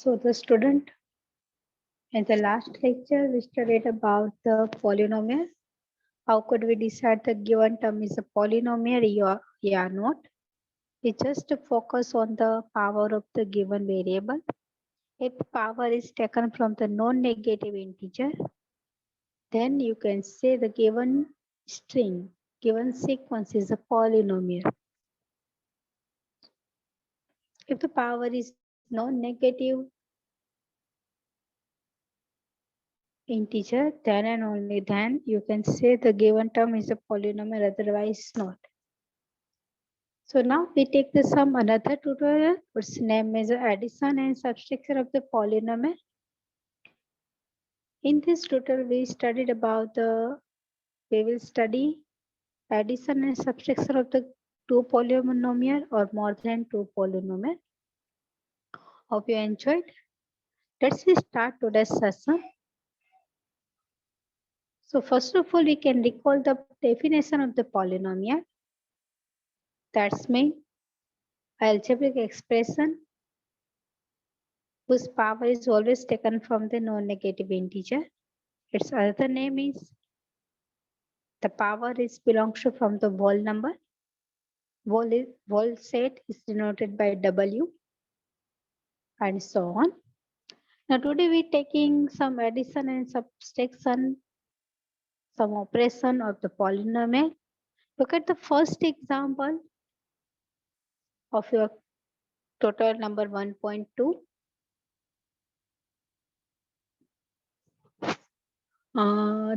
So the student, in the last lecture, we studied about the polynomial. How could we decide the given term is a polynomial or not? We just focus on the power of the given variable. If power is taken from the non-negative integer, then you can say the given string, given sequence is a polynomial. If the power is non-negative integer, then and only then you can say the given term is a polynomial, otherwise not. So now we take the some another tutorial whose name is addition and subtraction of the polynomial. In this tutorial we studied about we will study addition and subtraction of the two polynomial or more than two polynomial. Hope you enjoyed. Let's start today's session. So first of all, we can recall the definition of the polynomial. That's mean algebraic expression whose power is always taken from the non-negative integer. Its other name is the power is belongs to from the whole number. Whole set is denoted by W and so on. Now today we're taking some addition and subtraction, some operation of the polynomial. Look at the first example of your total number 1.2.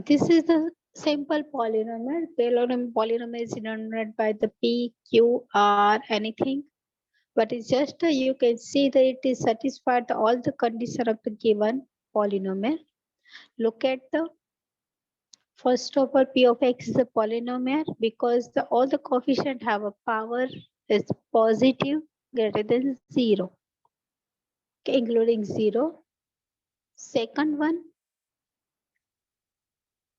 This is the simple polynomial. Polynomial is denoted by the P, Q, R, anything. But it's just you can see that it is satisfied all the condition of the given polynomial. Look at the first of all, P of X is a polynomial because all the coefficient have a power is positive greater than 0, okay, including 0. Second one,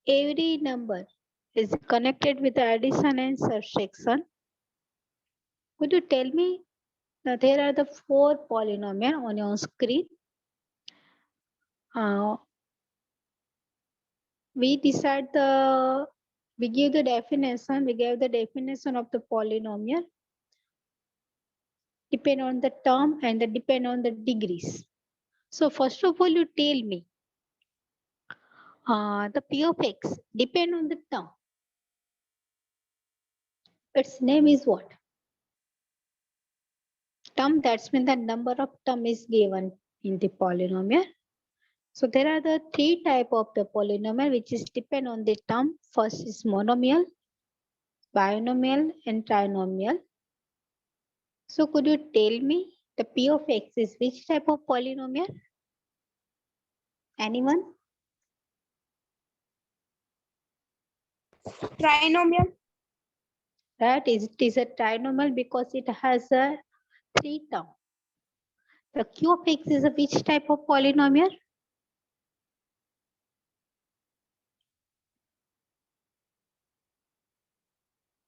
every number is connected with the addition and subtraction. Could you tell me, now there are the 4 polynomial on your screen. We give the definition, we gave the definition of the polynomial depend on the term and depend on the degrees. So first of all, you tell me the P of X depend on the term. Its name is what? Term, that's when the number of term is given in the polynomial. So there are the 3 type of the polynomial which is depend on the term. First is monomial, binomial and trinomial. So could you tell me the P of X is which type of polynomial? Anyone? Trinomial. That is, it is a trinomial because it has a 3 term. The Q of X is a which type of polynomial?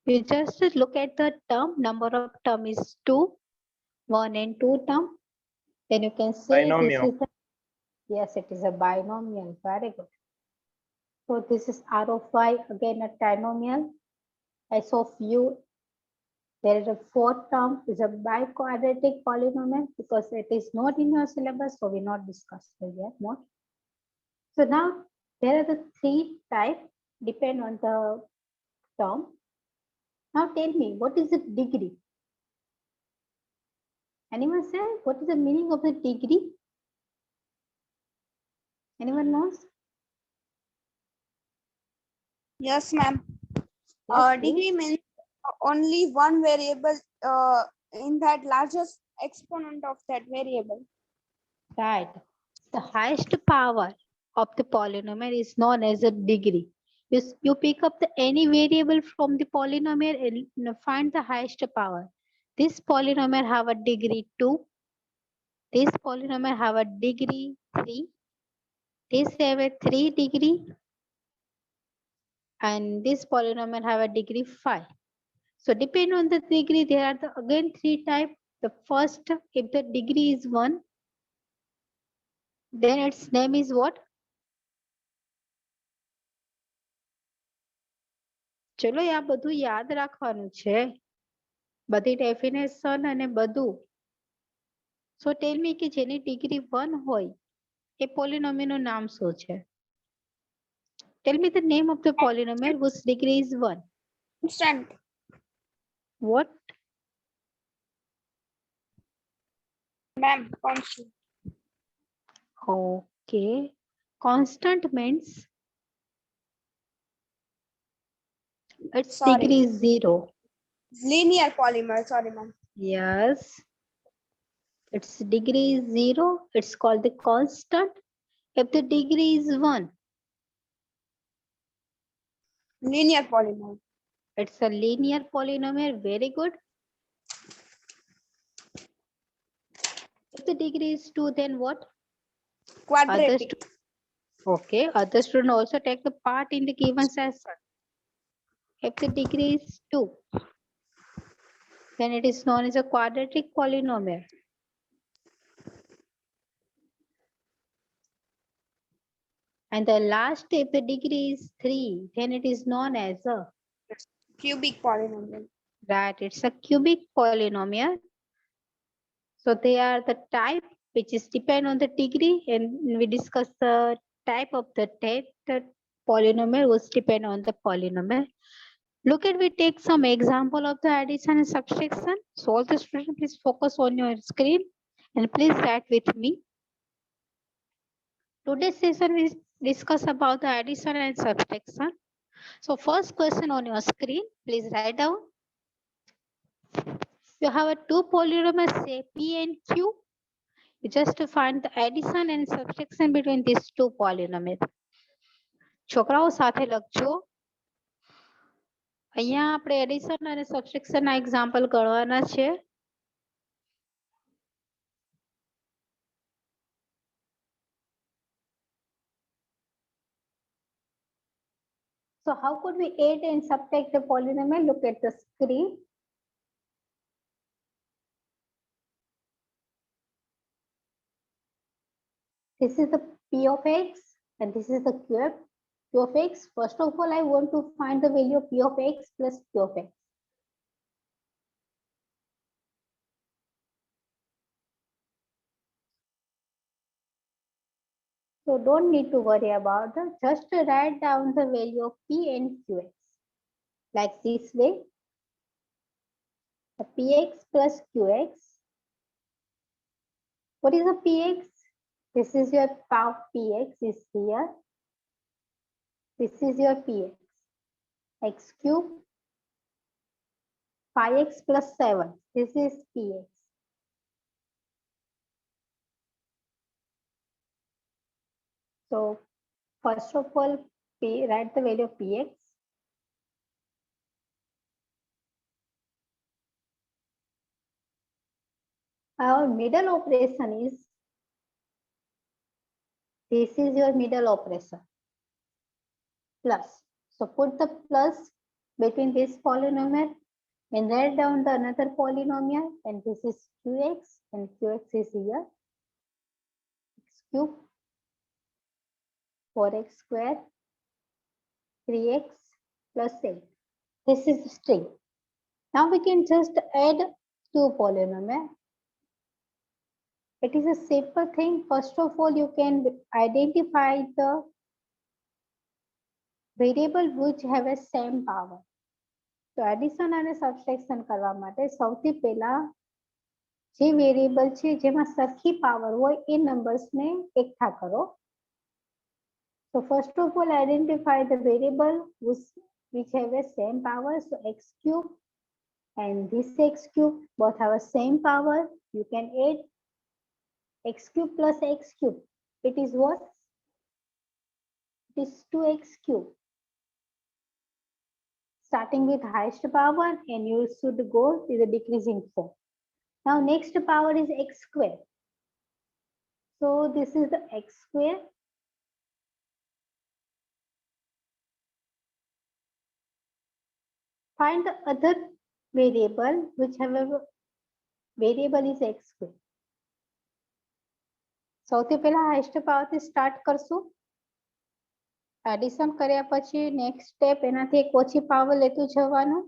You just look at the term, number of term is 2, 1 and 2 term. Then you can say Binomial. this is yes, it is a binomial. Very good. So this is R of Y, again a trinomial. S of U, there is a 4th term, is a biquadratic polynomial because it is not in your syllabus, so we not discuss it yet more. So now there are the 3 types, depend on the term. Now tell me, what is the degree? Anyone say what is the meaning of the degree? Anyone knows? Yes, ma'am. Yes, Degree means only one variable in that largest exponent of that variable. right. The highest power of the polynomial is known as a degree. You pick up any variable from the polynomial and find the highest power. This polynomial have a degree 2. This polynomial have a degree 3. This have a 3 degree. And this polynomial have a degree 5. So depend on the degree, there are again 3 types. The first, if the degree is 1, Then its name is what? ચલો આ બધું યાદ રાખવાનું છે, બધી definition અને બધું. So tell me કે જેની ડિગ્રી 1 હોય એ પોલિનોમિયલનું નામ શું છે? Tell me the name of the polynomial whose degree is 1. Constant. What? Ma'am, constant. Okay. Constant means its Sorry. degree is 0. Linear polymer. Sorry, ma'am. Yes. Its degree is 0. It's called the constant. If the degree is 1, Linear polymer. it's a linear polynomial. Very good. If the degree is 2, then what? Quadratic. Okay. Other students also take the part in the given session. If the degree is 2, then it is known as a quadratic polynomial. And the last, if the degree is 3, then it is known as a, Cubic polynomial. right, it's a cubic polynomial. So they are the type which is depend on the degree, and we discuss the type of the polynomial which depend on the polynomial. Look at, we take some example of the addition and subtraction. So all the students, please focus on your screen and please write with me. Today's session we discuss about the addition and subtraction. So first question on your screen, please write down. You have a two polynomials, say P and Q. You just find the addition and subtraction between these two polynomials. છોકરાઓ સાથે લખજો. અહીંયા આપણે addition અને subtraction ના example ગણવાના છે. So how could we add and subtract the polynomial? Look at the screen. This is the P of X and this is the Q of X. First of all, I want to find the value of P of X plus Q of X. So don't need to worry about that. Just write down the value of P and Qx. Like this way. The Px plus Qx. What is the Px? This is your Px is here. This is your Px. X cube. 5x plus 7. This is Px. So first of all, write the value of Px. Our middle operation is, this is your middle operation, plus. So put the plus between this polynomial and write down the another polynomial, and this is Qx and Qx is here. X cube, 4x square, 3x plus 8. This is the string. Now we can just add two polynomials. It is a simple thing. First of all, you can identify the variable which have a same power. So addition and subtraction કરવા માટે સૌથી પહેલા જે variable છે જેમાં સરખી power હોય એ numbers ને એકઠા કરો. So first of all, identify the variable which have a same power. So x cube and this x cube both have a same power. You can add x cube plus x cube. It is what? It is 2x cube. Starting with highest power, and you should go to the decreasing form. Now next power is x square. So this is the x square. Find the other variable which have a variable is x square. સૌથી પહેલા highest પાવરથી start કરશું. Addition કર્યા પછી next step એનાથી એક ઓછી power લેતું જવાનું.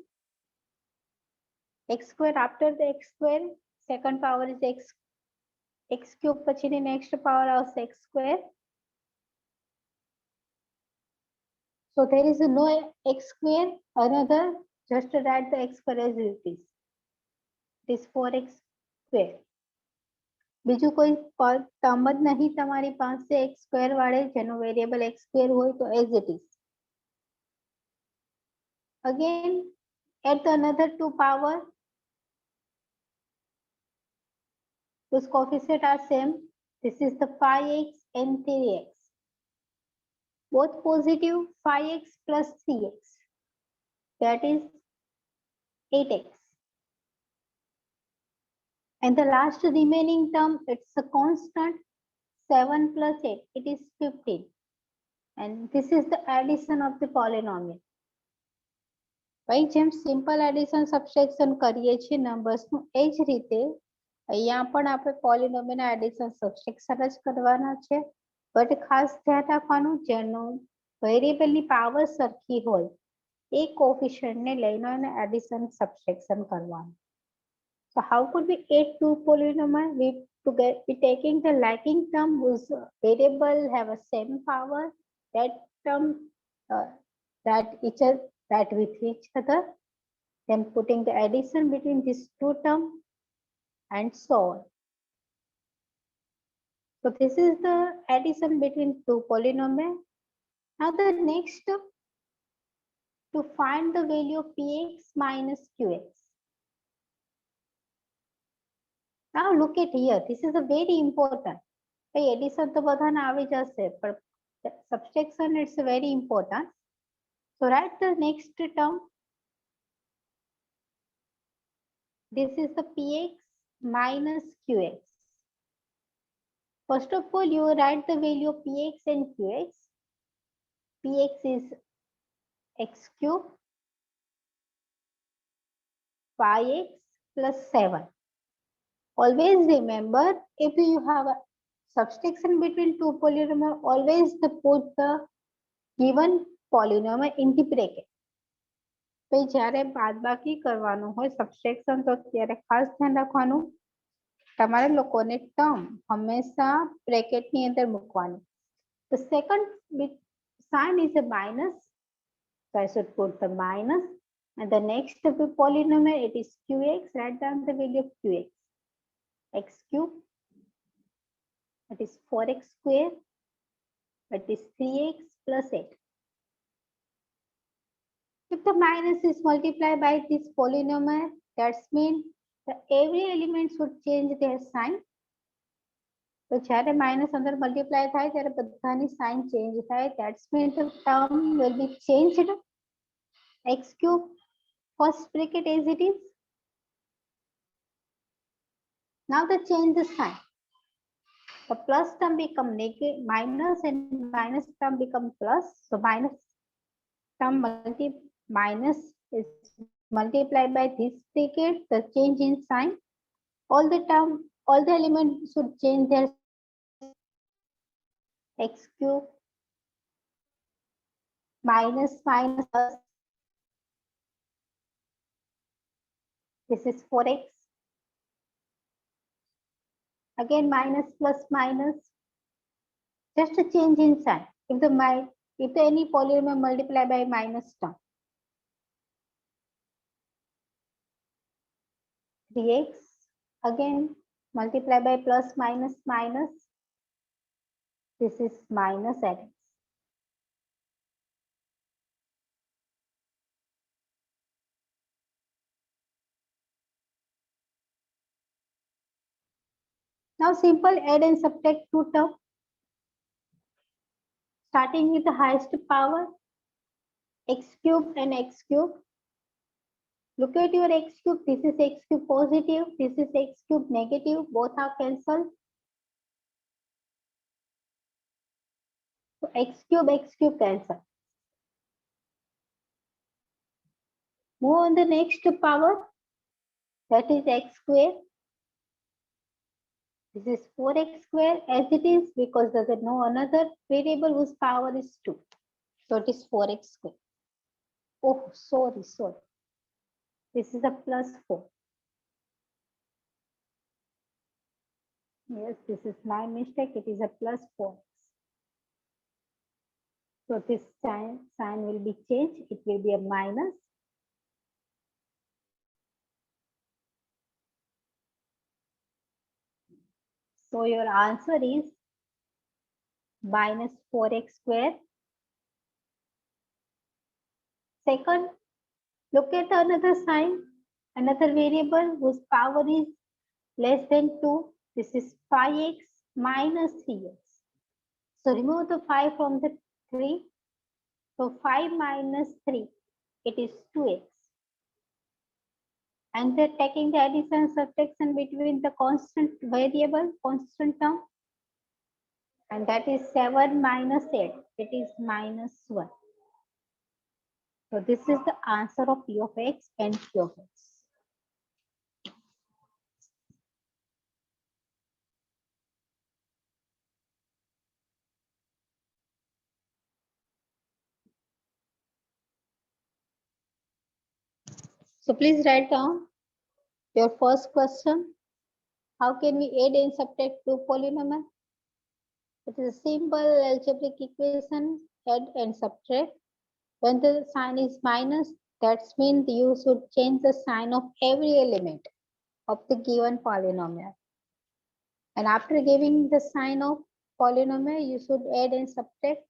x square after the x square, second power is x cube, પછીની નેક્સ્ટ પાવર આવશે x square. So there is no x square, another just write the x square as it is. It is 4x square. બીજું કોઈ term જ નહીં તમારી પાસે x square વાળે જેનો વેરિયેબલ x square હોય તો as it is. Again add the another two power. Those coefficients are same. This is the 5x and 3x. Both positive. 5x plus 3x. That is 8x. And the last remaining term, it's a constant. 7 plus 8, it is 15. And this is the addition of the polynomial. ભાઈ જેમ simple addition subtraction કરીએ છીએ નંબર્સનું એ જ રીતે અહીંયા પણ આપણે પોલિનોમિયલના addition subtraction જ કરવાના છે. બટ ખાસ ધ્યાન રાખવાનું જેનો વેરિયેબલની પાવર સરખી હોય એ કોફિશિયન્ટને લઈને એડિશન સબટ્રેક્શન કરવાનું. So how could we add two polynomials? We taking the lagging term whose variable have a same power, that term that with each other, then putting the addition between these two terms and so on. So this is the addition between two polynomials. Now the next step, to find the value of px minus qx. Now look at here, this is a very important. Addition to badhane avi jase, but subtraction it's very important. So write the next term. This is the px minus qx. First of all, you write the value of px and qx. Px is x cube 5x plus 7. Always remember, if you have a subtraction between two polynomials, always put the given polynomial in the bracket. ભાઈ જ્યારે બાદબાકી કરવાનું હોય subtraction તો ત્યારે ખાસ ધ્યાન રાખવાનું તમારે લોકોને ટર્મ હંમેશા બ્રેકેટની અંદર મૂકવાની. The second sign is a minus, so I should put the minus, and the next polynomial, it is qx. Write down the value of qx. X cube, that is 4x square, that is 3x plus 8. If the minus is multiplied by this polynomial, that means that every element should change their sign. So જ્યારે minus under multiply થાય ત્યારે બધાની sign change થાય. That means the term will be changed. X cube, first bracket as it is. Now the change the sign. The plus term become negative, minus, and minus term become plus. So minus term minus is multiplied by this bracket. The change in sign. All the elements should change their x cube minus minus plus. This is 4x. Again minus plus minus. Just a change in sign. If any polynomial multiply by minus term. 3x. Again multiply by plus minus minus. This is minus x. Now simple add and subtract two terms. Starting with the highest power, x cube and x cube. Look at your x cube. This is x cube positive. This is x cube negative. Both are cancelled. So x cube cancel. Move on the next power. That is x square. This is 4x square as it is because there is no another variable whose power is 2. So it is 4x square. Oh, sorry. This is a plus 4. Yes, this is my mistake. It is a plus 4. So this sign will be changed. It will be a minus. So your answer is minus 4x square. Second, look at another sign, another variable whose power is less than 2. This is 5x minus 3x. So remove the 5 from the 3. So 5 minus 3, it is 2x. And they're taking the addition subtraction between the constant variable, constant term. And that is 7 minus 8. It is minus 1. So this is the answer of P of x and Q of x. So please write down your first question. How can we add and subtract two polynomials? It is a simple algebraic equation, add and subtract. When the sign is minus, that means you should change the sign of every element of the given polynomial. And after giving the sign of polynomial, you should add and subtract.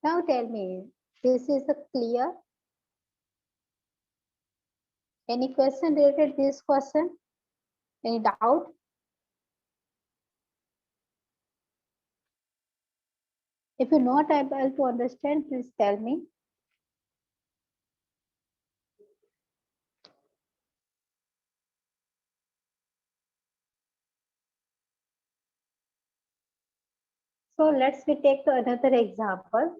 Now tell me, this is a clear? Any question related to this question? Any doubt? If you're not able to understand, please tell me. So let's we take another example.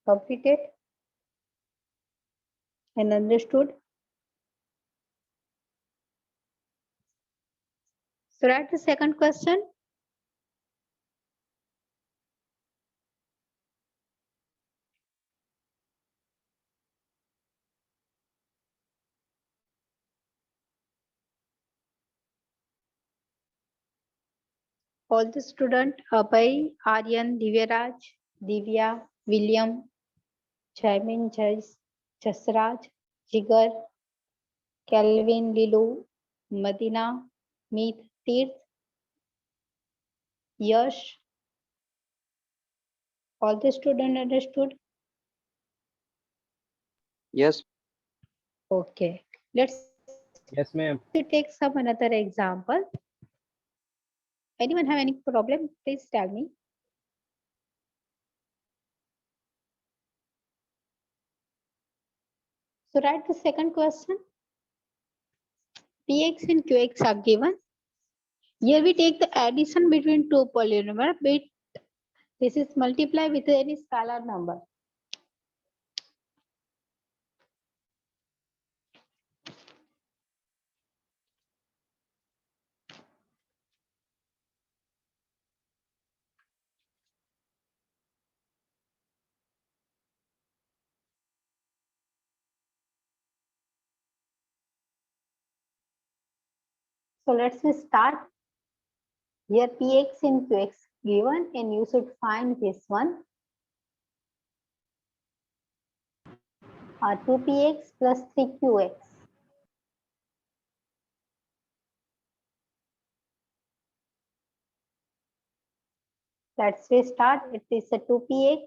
Completed and understood. So write the second question. All the student, Abhay, Aryan, Divyaraj, Divya, William, Jaimin, Jasraj, Jigar, Kelvin, Lilu, Madina, Meet, Tirth, Yash. All the student understood? Yes. Okay. Let's Yes, ma'am. take some another example. Anyone have any problem? Please tell me. So write the second question. Px and Qx are given. Here we take the addition between two polynomials, but this is multiplied with any scalar number. So let's start. Here Px and Qx given, and you should find this one. 2Px plus 3Qx. Let's restart. It is a 2px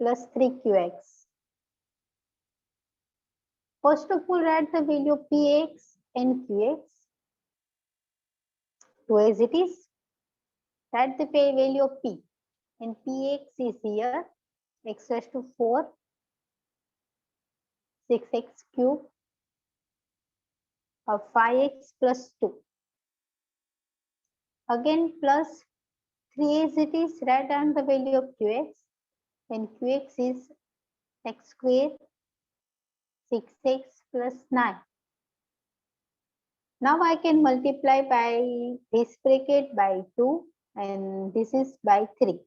plus 3qx. First of all, write the value of px and qx. 2 as it is. Write the value of p. And px is here, x raised to 4, 6x cube, or 5x plus 2. Again plus 3 as it is, write down the value of qx. And qx is x square, 6x plus 9. Now I can multiply by this bracket by 2 and this is by 3.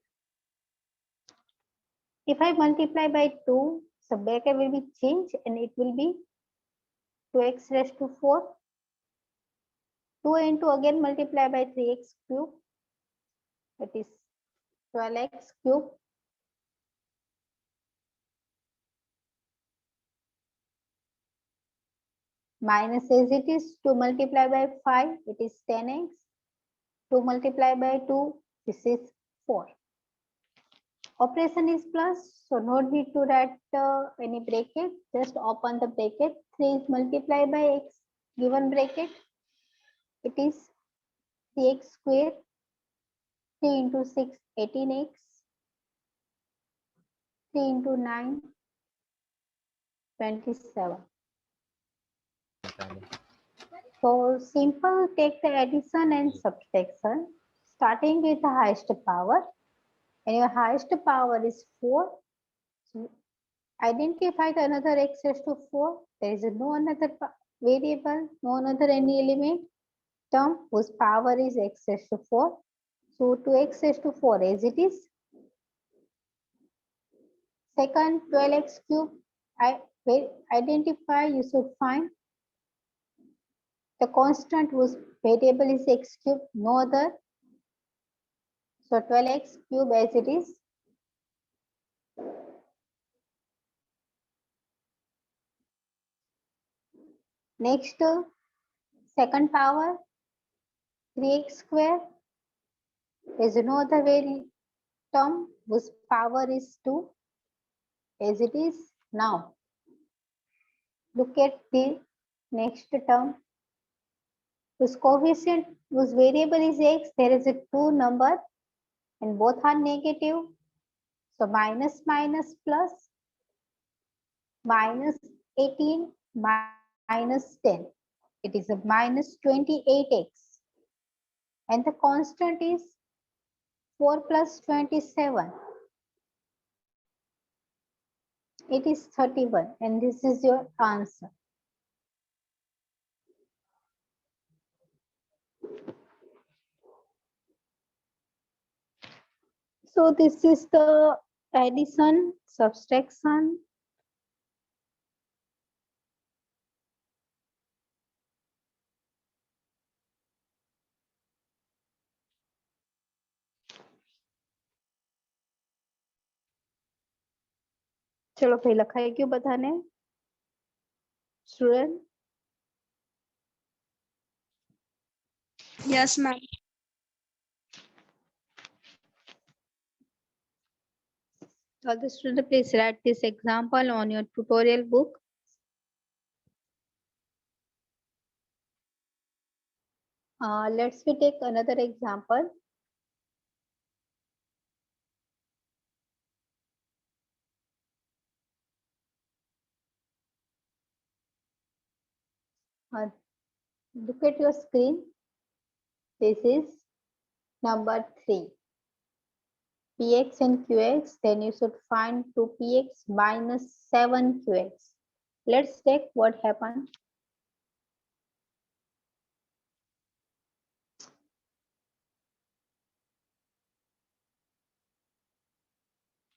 If I multiply by 2, so bracket will be changed and it will be 2x raised to 4. 2 into again multiply by 3x cube, that is 12x cube. Minus as it is, 2 multiply by 5, it is 10x. 2 multiply by 2, this is 4. Operation is plus, so no need to write any bracket, just open the bracket. 3 is multiplied by x, given bracket, it is 3x square, 3 into 6, 18x, 3 into 9, 27. So simple, take the addition and subtraction, starting with the highest power, and your highest power is 4. So identify the another x raised to 4. There is no another variable, no another any element term whose power is x raised to 4. So 2x raised to 4 as it is. Second, 12x cube. I will identify, you should find the constant whose variable is x cube, no other. So 12x cube as it is. Next, second power, 3x square. There is no other term whose power is 2 as it is. Now, look at the next term. Whose coefficient, whose variable is x, there is a 2 number and both are negative. So minus minus plus, minus 18 minus 10. It is a minus 28x. And the constant is 4 plus 27. It is 31 and this is your answer. So this is the addition, subtraction. चलो भाई लखाई क्यों बताने student Yes, ma'am. all the student please write this example on your tutorial book. Let's we take another example. Look at your screen. This is number 3. Px and qx, then you should find 2px minus 7qx. Let's check what happened.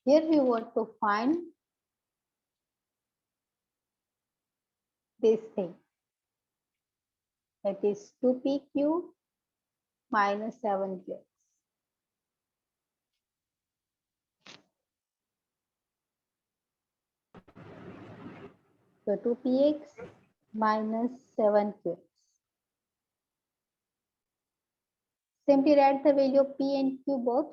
Here we want to find this thing. That is 2pq minus 7qx. So 2px minus 7qx. Simply write the value of P and Q both.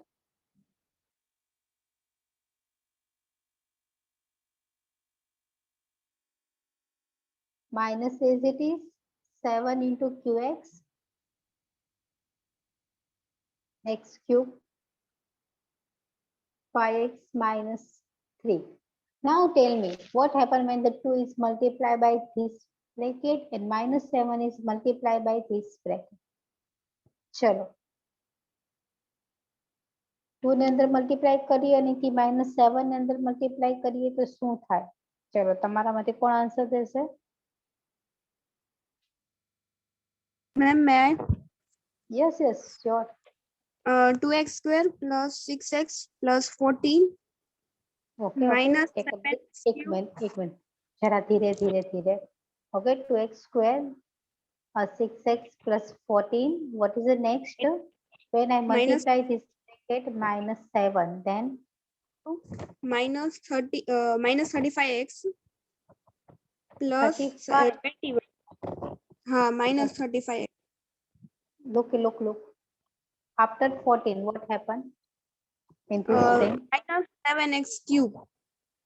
Minus as it is 7 into QX x cube 5x minus 3. Now tell me what happened when the 2 is multiplied by this bracket and minus 7 is multiplied by this bracket. ચલો 2 ને અંદર multiply કરીએ અને થી -7 ને અંદર multiply કરીએ તો શું થાય? ચલો તમારામાંથી કોણ આન્સર દેશે? Ma'am, may I? Yes, sure. 2x square plus 6x plus 14 Okay, minus एक 7x मिनट जरा धीरे धीरे. Okay, 2x square 6x plus 14. What is the next? When I multiply this bracket -7, then minus 35x plus 35. 21. Minus 35x. Look. After 14, what happened in this string? Minus 7x cube.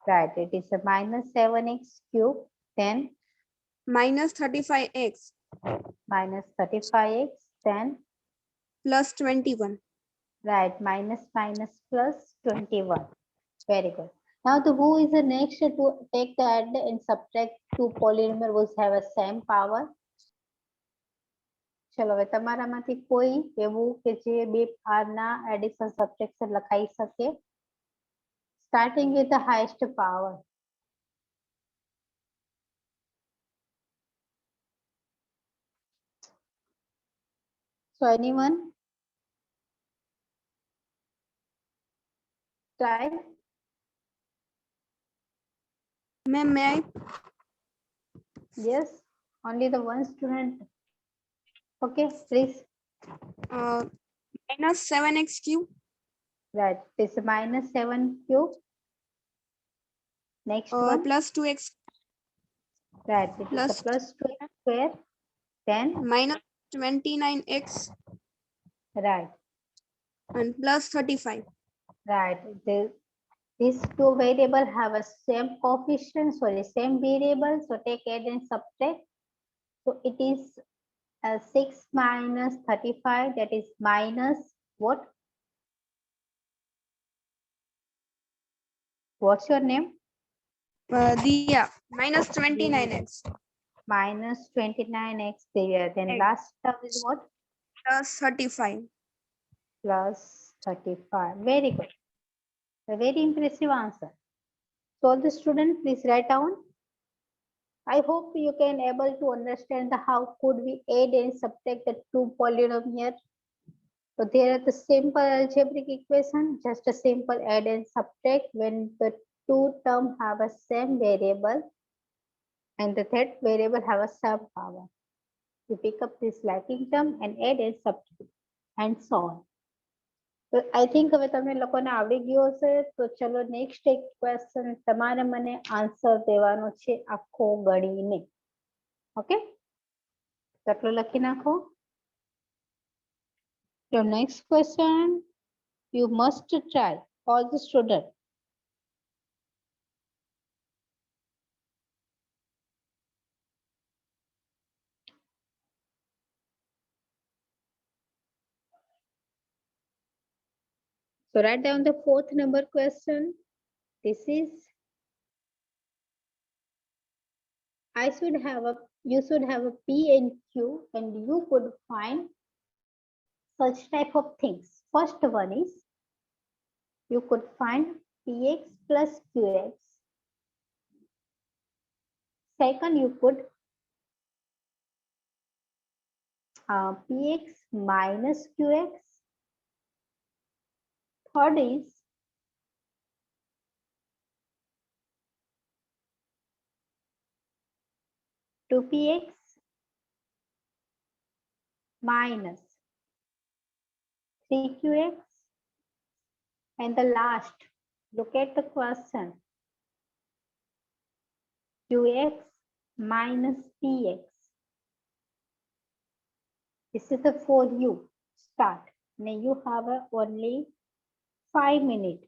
Right, it is a minus 7x cube, then Minus 35x. minus 35x, then Plus 21. right, minus plus 21. Very good. Now the who is the next to take the add and subtract two polynomial which have a same power? ચલો હવે તમારામાંથી કોઈ એવું કે જે બે ભારના addition subtraction લખાઈ શકે? Starting with the highest power. So anyone? Try. Ma'am, may I? Yes, only the one student. Okay, please. Minus 7x cube. Right, it's minus 7 cube. Next one. Plus 2x. Right, it Plus is a plus 2x square. Then minus 29x right, and plus 35. right. These two variables have a same coefficient, sorry, same variable. So take add and subtract. So it is 6 minus 35, that is minus what? What's your name? Diya. Minus 29x. Minus 29x there. Then X. last term is what? Plus 35. Plus 35. Very good. A very impressive answer. So all the students, please write down. I hope you can able to understand the how could we add and subtract the two polynomial. So there are the simple algebraic equation, just a simple add and subtract when the two term have a same variable and the third variable have a same power. You pick up this lacking term and add and subtract and so on. So I think હવે તમને લોકોને આવડી ગયો હશે. તો ચલો next એક question તમારે મને આન્સર દેવાનો છે આખો ગણીને. ઓકે, કેટલો લખી નાખો. Your next question, you must try, all the student. So write down the fourth number question. This is, you should have a P and Q and you could find such type of things. First one is, you could find Px plus Qx. Second, you could Px minus Qx. Third is to Px minus 3Qx. And the last, look at the question. Qx minus Px. This is the for you. Start. Now you have only 5 minutes.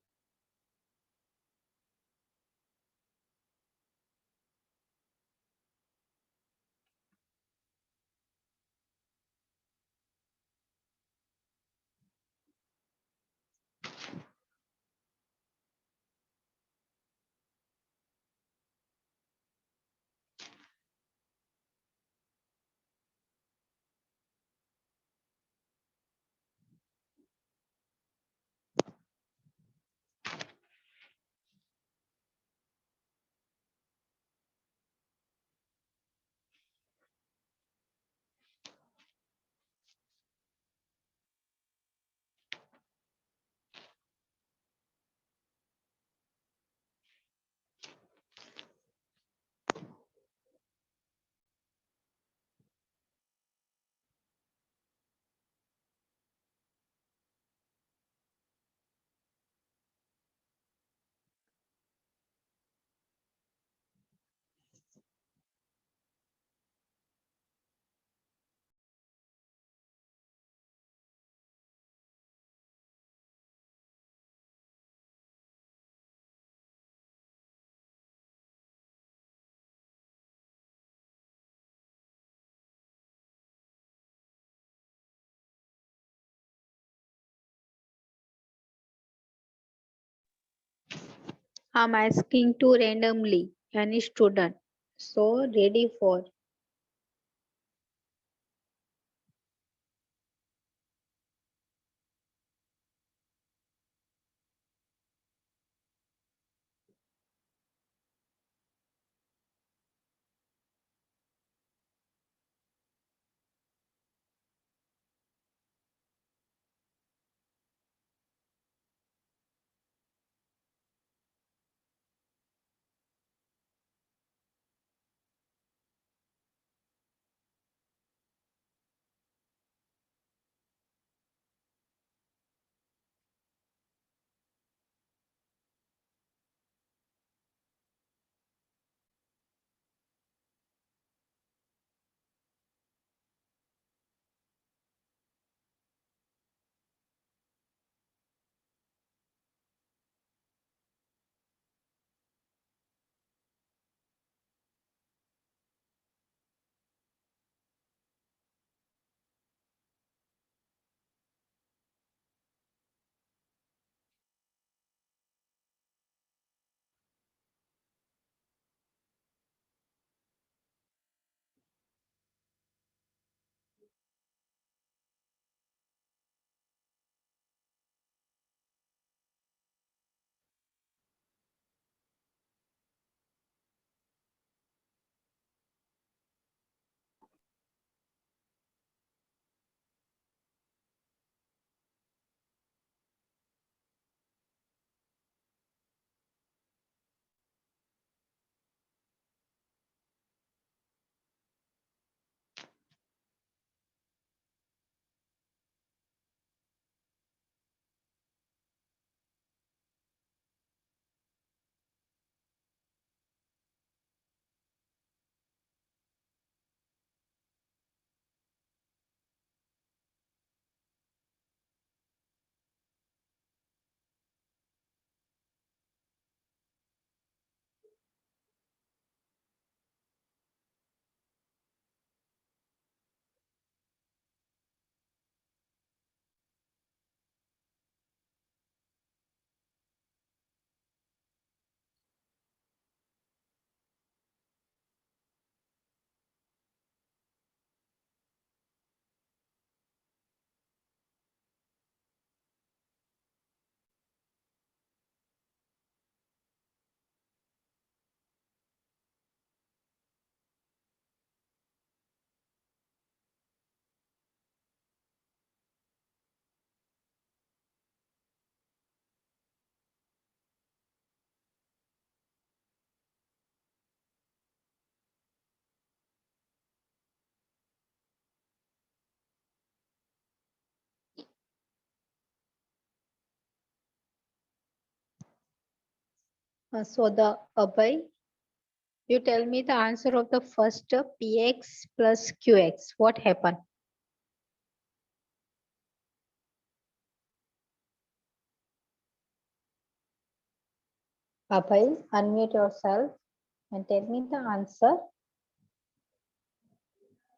I'm asking to randomly any student. So ready for so the Abhay, you tell me the answer of the first px plus qx. What happened? Abhay, unmute yourself and tell me the answer.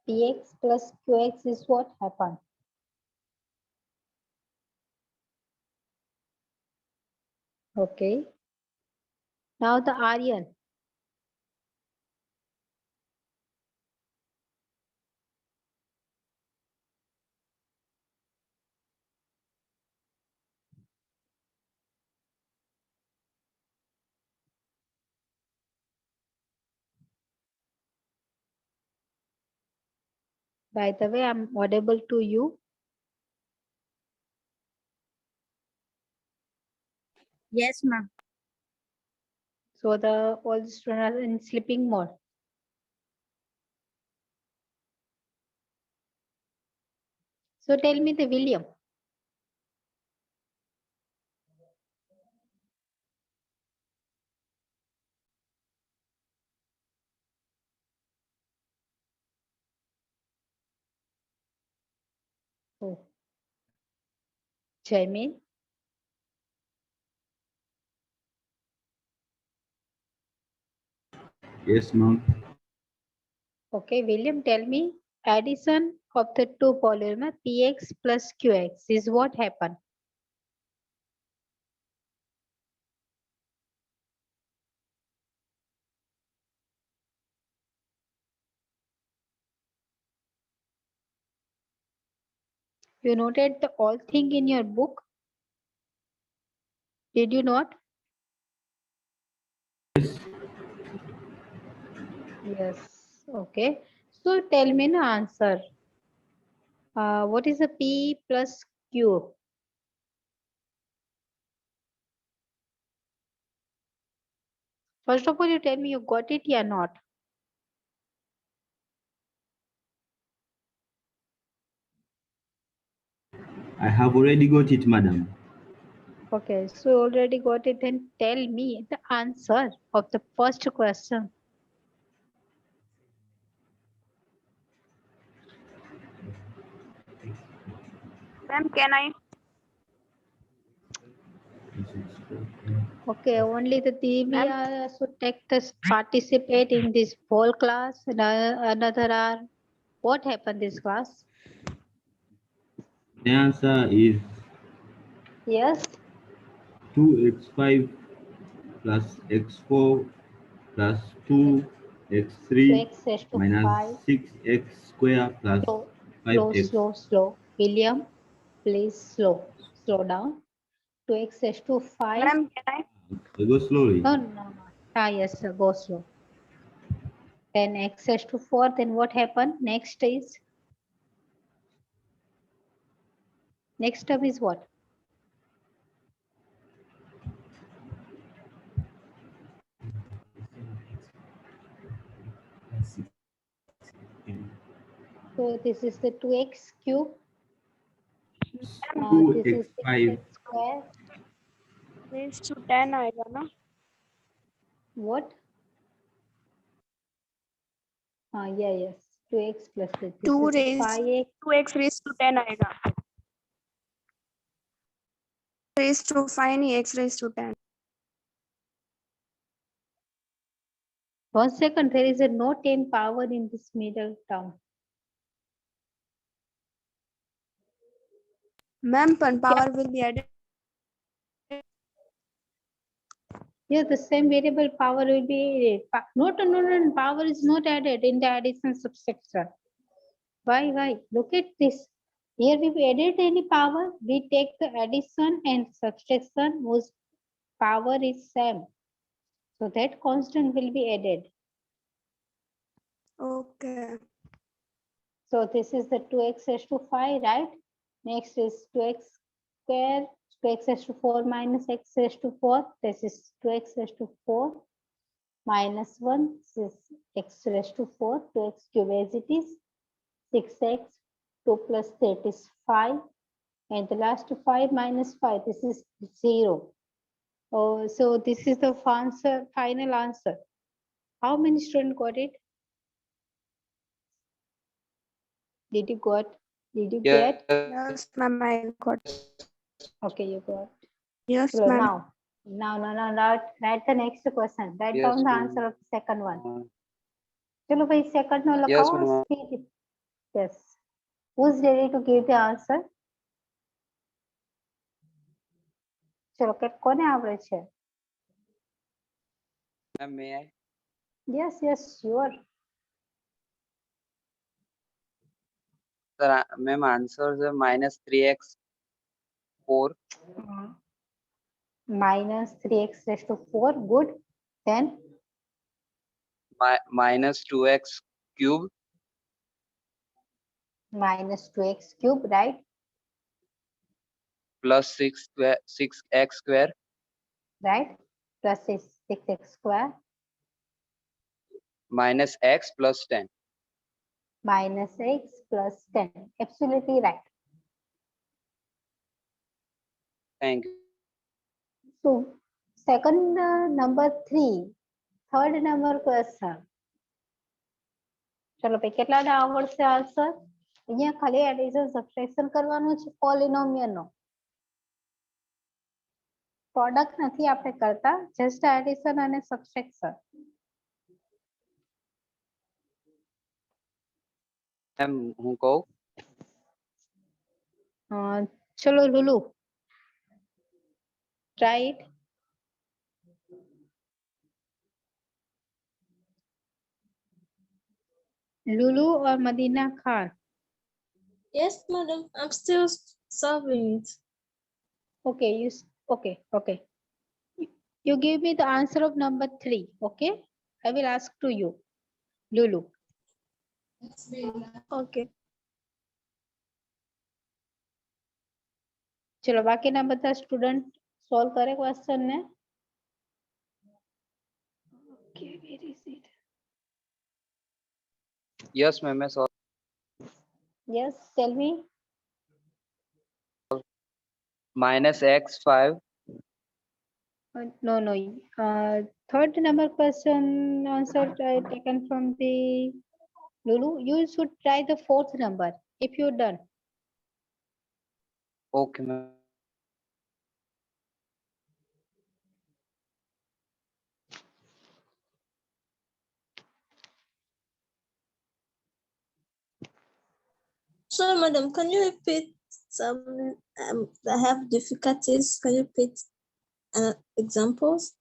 Px plus qx is what happened? Okay. Now the Aryan. By the way, I'm audible to you. Yes, ma'am. So the all the students are in sleeping mode. So tell me the William. Oh. Jaimin. Yes, ma'am. Okay, William, tell me addition of the two polymer px plus qx is what happened? You noted the all thing in your book? Did you not? Yes. Yes. Okay. So tell me the answer. What is a P plus Q? First of all, you tell me you got it or not. I have already got it, madam. Okay, so you already got it. Then tell me the answer of the first question. Ma'am, can I? Okay, only the Ma'am, Divya should take the participate in this whole class. And another are what happened this class? The answer is Yes. 2x5 plus x4 plus So2x3 x raised to minus 5. 6x square plus Slow, slow, 5x. slow, slow. William, please slow. Slow down. 2x raised to 5. ma'am, can I? I go slowly. No, no, no. Ah, yes, sir. Go slow. Then x raised to 4. Then what happened? Next term is what? So this is the 2x cube. This is 2x5 6x square. Raised to 10 आएगा ना? What? Yeah, yes. 2x plus this. This 2 is the raised 5x. 2x raised to 10 आएगा. Raised to 5 नहीं, x raised to 10. 1 second. There is a no 10 power in this middle term. Ma'am, power will be added. Yeah, the same variable power will be added. No, power is not added in the addition subtraction. Why? Look at this. Here we added any power. We take the addition and subtraction whose power is same. So that constant will be added. Okay. So this is the 2x raised to 5, right? Next is 2x square, 2x raised to 4 minus x raised to 4. This is 2x raised to 4 minus 1. This is x raised to 4, 2x cube as it is. 6x, 2 plus 8 is 5. And the last 5 minus 5, this is 0. Oh, so this is the answer, final answer. How many students got it? Did you get? Yes, ma'am, I got. Okay, you got. Yes, So ma'am. now, No, write the next question. Write Yes, down the ma'am. answer of the second one. Uh, चलो भाई second no Yes, लगाओ. ma'am. Speed. Yes. Who's ready to give the answer? ચલો કે કોને આવડે છે? Ma'am, may I? Yes, sure. Sir, ma'am, answer is minus 3x 4 Minus 3x raised to 4. Good. Then minus 2x cube minus 2x cube, right? plus 6x square Right. Plus 6x square minus x plus 10. minus x plus 10. Absolutely right. Thank you. So second number 3. Third number question. ચલો ભાઈ કેટલાને આવડશે answer? અહીંયા ખાલી addition subtraction કરવાનું છે પોલિનોમિયલ નો. Product નથી આપણે કરતા, જસ્ટ એડિશન અને સબટ્રેક્શન. Ma'am, હું કહું? ચલો Lulu, try it. Lulu or Madina Khan? Yes, madam. I'm still solving it. Okay, okay. You give me the answer of number 3, okay? I will ask to you, Lulu. Okay. ચલો બાકીના બધા student solve કરે question ને. Okay, where is it? Yes, ma'am, I saw. Yes, tell me. Minus x 5 No. Third number question answer taken from the Lulu. You should try the fourth number if you're done. Okay, ma'am. So, madam, can you repeat some? I have difficulties. Can you repeat examples?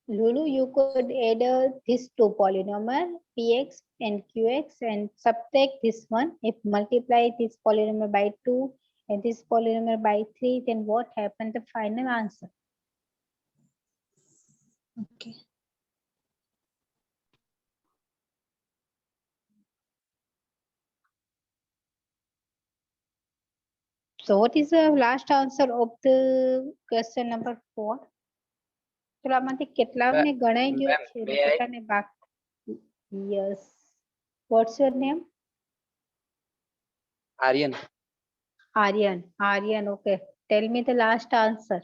Lulu, you could add these two polynomial px and qx and subtract this one. If multiply this polynomial by 2 and this polynomial by 3, then what happened? The final answer. Okay. So what is the last answer of the question number 4? ચલો આમાંથી કેટલાને ગણાઈ ગયું Ma'am, છે, may I? કેટલાને બાકી? Yes. What's your name? Aryan. Aryan, okay. Tell me the last answer.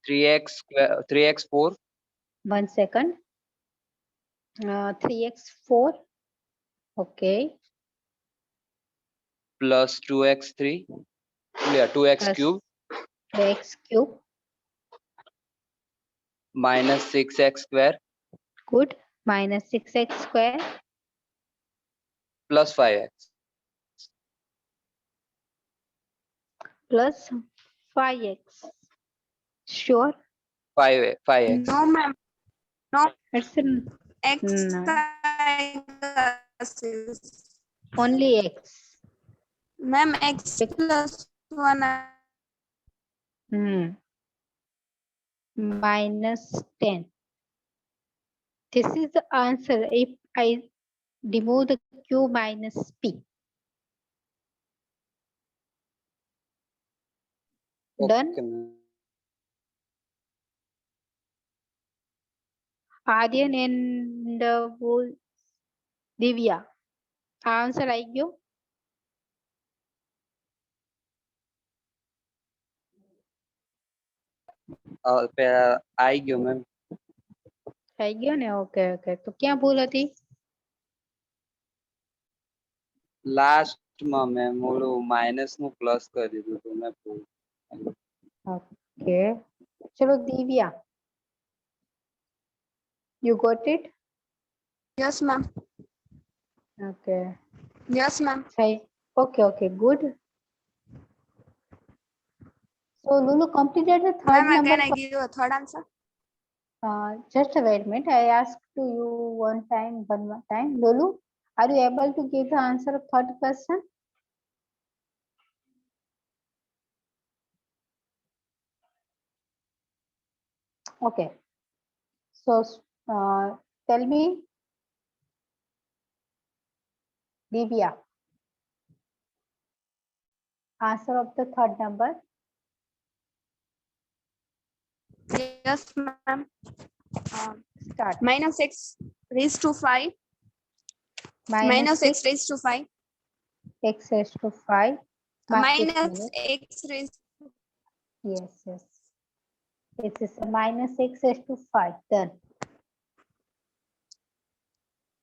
3x square 3x 4 1 second. 3x4. Okay. plus 2x 3. Yeah, 2x Plus cube 2x cube. minus 6x square Good. Minus 6x square plus 5x. plus 5x. Sure. 5x. No, ma'am. No, It's x No. is only x. ma'am x plus 1. Minus 10. This is the answer if I remove the q minus p. Done. Okay, ma'am. Aryan and Divya. Answer I give. आई गयो ma'am. થઈ ગયો ને? Okay તો ક્યાં ભૂલ હતી? Last માં ma'am ઓલું માઇનસ નું પ્લસ કરી દીધું તો મેં Okay. Chalo Divya. You got it? Yes, ma'am. Okay. Yes, ma'am. Say okay, good. So Lulu completed the third Ma'am, number. again I give you a third answer. Just a wait minute. I asked to you one more time. Lulu, are you able to give the answer of third question? Okay. So tell me, Divya, answer of the third number. Yes, ma'am. Start. Minus x raised to 5. Minus x raised to 5. X raised to 5. Minus x raised Yes. It is a minus x raised to 5. Done.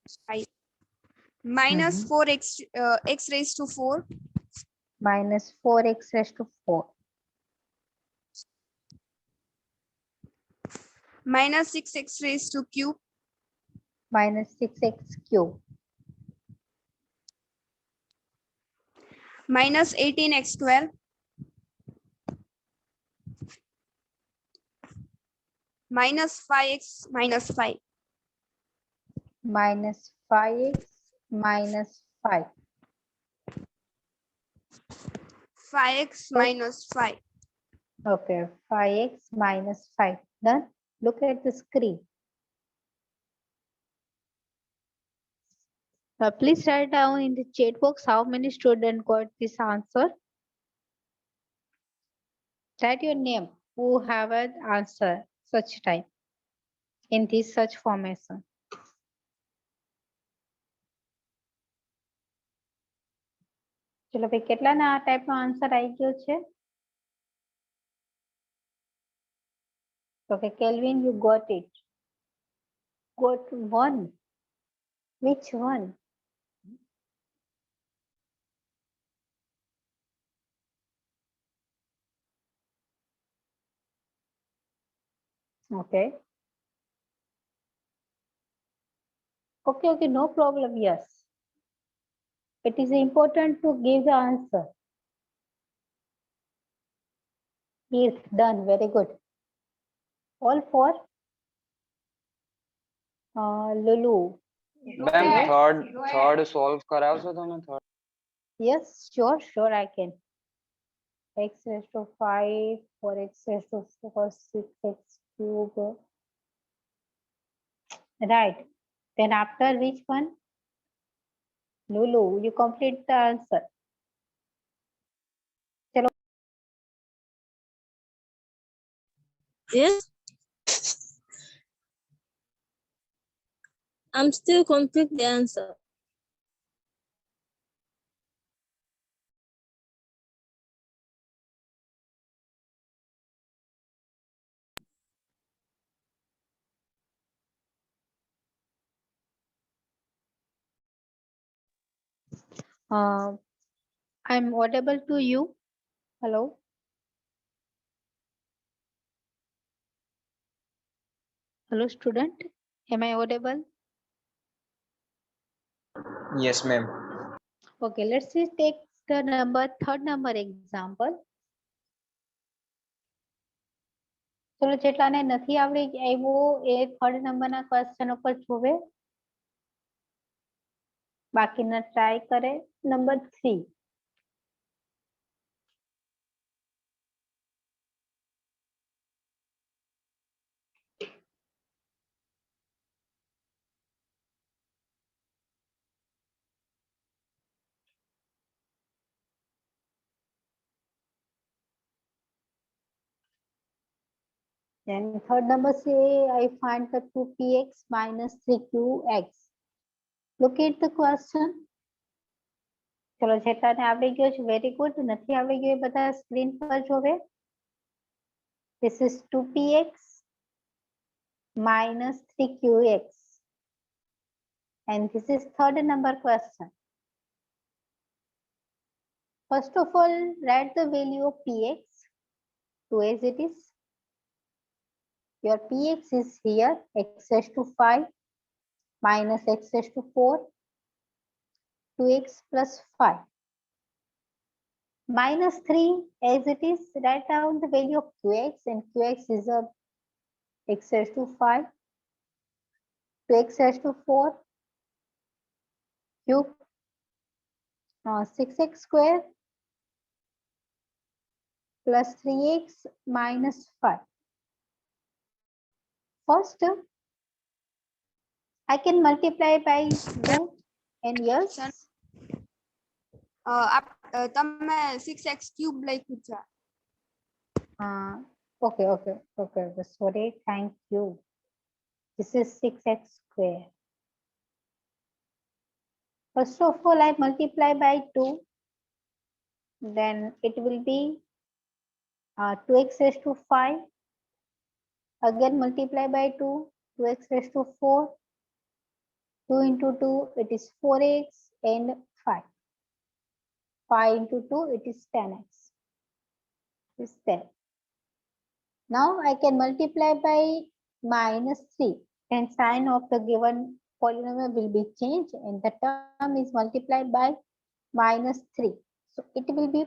to 5. Minus 4x x raised to 4. Minus 4x raised to 4. Minus 6x raised to cube. Minus 6x cube. Minus 18x square. Minus 5x minus 5. Minus 5x minus 5. 5x minus 5. Okay, 5x minus 5. Done. Look at the screen. Please write down in the chat box how many students got this answer. Write your name who have an answer such time in this such formation. ચલો ભાઈ કેટલાના આ ટાઈપનો answer આવી ગયો છે? Okay, Kelvin, you got it. Got one. Which one? Okay. Okay, no problem. Yes. It is important to give the answer. Yes, done. Very good. All four. Lulu. Ma'am third solve કરાવશો તમે third? Yes, sure, I can. X raised to 5, 4x raised to 4, 6x cube. Right. Then after which one? Lulu, you complete the answer. Yes. I'm still complete the answer. I'm audible to you. Hello. Hello, student. Am I audible? Yes, ma'am. Okay, let's just take the third number example. ચલો જેટલાને નથી આવડી આવ્યો એ third નંબરના question ઉપર જોવે, બાકીના try કરે. Number 3. And third number say I find the 2px minus 3qx. Look at the question. ચલો જેટલાને આવડી ગયો છે વેરી ગુડ. નથી આવડી ગયો એ બધા સ્ક્રીન પર જોવે. This is 2px minus 3qx. And this is third number question. First of all, write the value of px to as it is. Your px is here, x raised to 5 minus x raised to 4, 2x plus 5. Minus 3 as it is, write down the value of qx, and qx is a x raised to 5, 2x raised to 4, cube, 6x square plus 3x minus 5. First, I can multiply by 2 and yes. તમે 6x cube લખ્યું છે. Okay. Sorry, thank you. This is 6x square. First of all, I multiply by 2. Then it will be 2x raised to 5. Again multiply by 2. 2x raised to 4. 2 into 2, it is 4x and 5. 5 into 2, it is 10x. Is 10. Now I can multiply by minus 3. And sign of the given polynomial will be changed and the term is multiplied by minus 3. So it will be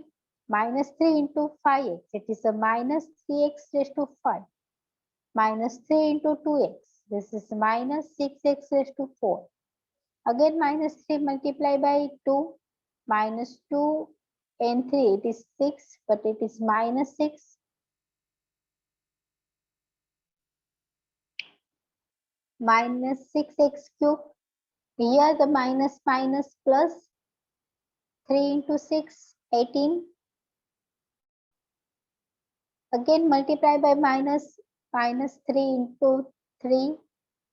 minus 3 into 5x. It is a minus 3x raised to 5. Minus 3 into 2x. This is minus 6x raised to 4. Again minus 3 multiplied by 2. Minus 2 and 3. It is 6, but it is minus 6. Minus 6x cube. Here the minus plus 3 into 6, 18. Again multiply by minus 3 into 3,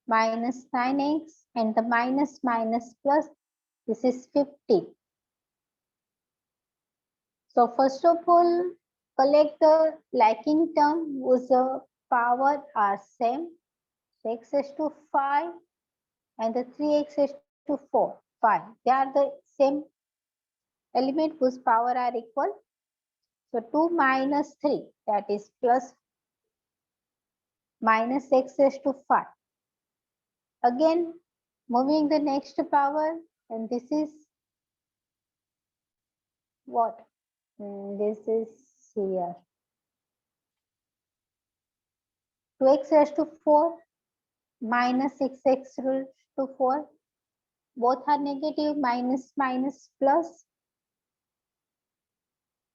minus 9x, and the minus plus, this is 50. So first of all, collect the lacking term whose power are same. So x raised to 5 and the 3x raised to 4, 5. They are the same element whose power are equal. So 2 minus 3, that is plus minus x raised to 5. Again, moving the next power, and this is what? This is here. 2x raised to 4 minus 6x raised to 4. Both are negative, minus plus.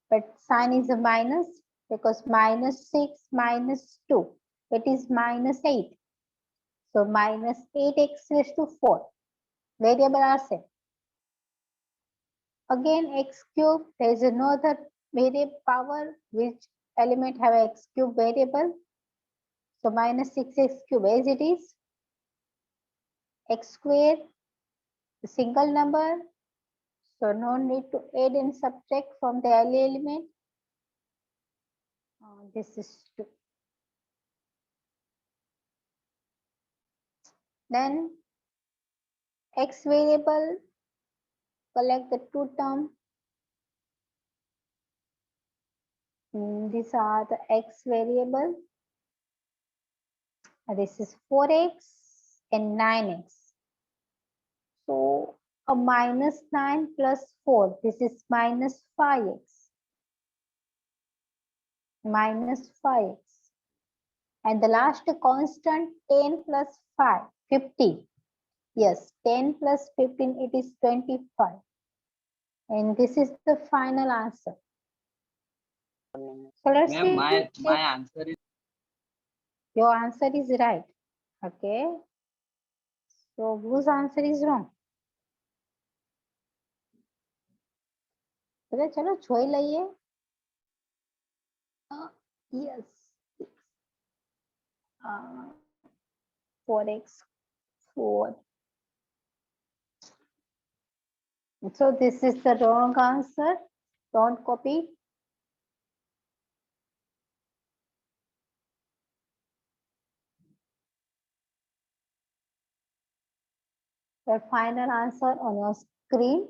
But sign is a minus because minus 6 minus 2. It is minus 8. So minus 8x raised to 4. Variable are same. Again x cube, there is no other variable power which element have x cube variable. So minus 6x cube as it is. X square, the single number. So no need to add and subtract from the early element. This is 2. Then x variable, collect the 2 terms. These are the x variable. This is 4x and 9x. So a minus 9 plus 4. This is minus 5x. Minus 5x. And the last constant 10 plus 5, 15. Yes, 10 plus 15, it is 25. And this is the final answer. So let's see. My answer is Your answer is right. Okay. So whose answer is wrong? चलो જોઈ લઈએ. Yes. 4x 4. So this is the wrong answer. Don't copy. The final answer on your screen.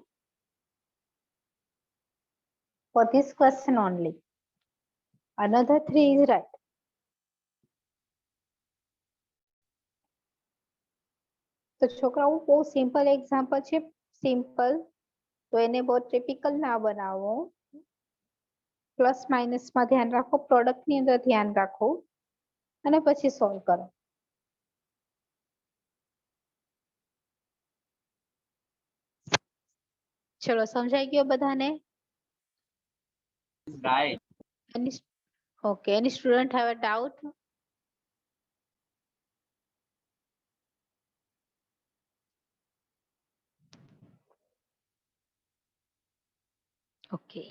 for this question only. Another 3 is right. તો છોકરાઓ બહુ simple example છે, simple, તો એને બહુ ટિપિકલ ના બનાવો. પ્લસ માઇનસ માં ધ્યાન રાખો, પ્રોડક્ટ ની અંદર ધ્યાન રાખો અને પછી સોલ્વ કરો. ચલો સમજાઈ ગયો બધાને? Okay, any student have a doubt? Okay.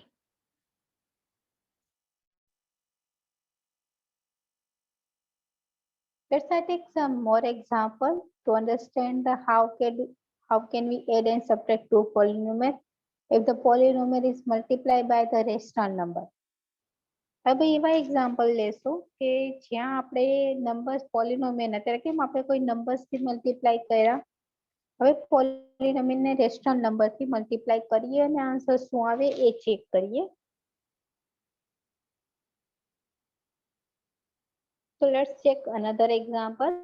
Let's take some more example to understand the how can we add and subtract two polynomial if the polynomial is multiplied by the rational number. હવે એવા example લેશું કે જ્યાં આપણે numbers પોલિનોમિયલ, અત્યારે કેમ આપણે કોઈ નંબર્સ થી મલ્ટીપ્લાય કર્યા, હવે પોલિનોમિયલ ને રેશનલ નંબર થી મલ્ટીપ્લાય કરીએ અને આન્સર શું આવે એ ચેક કરીએ. So let's check another example.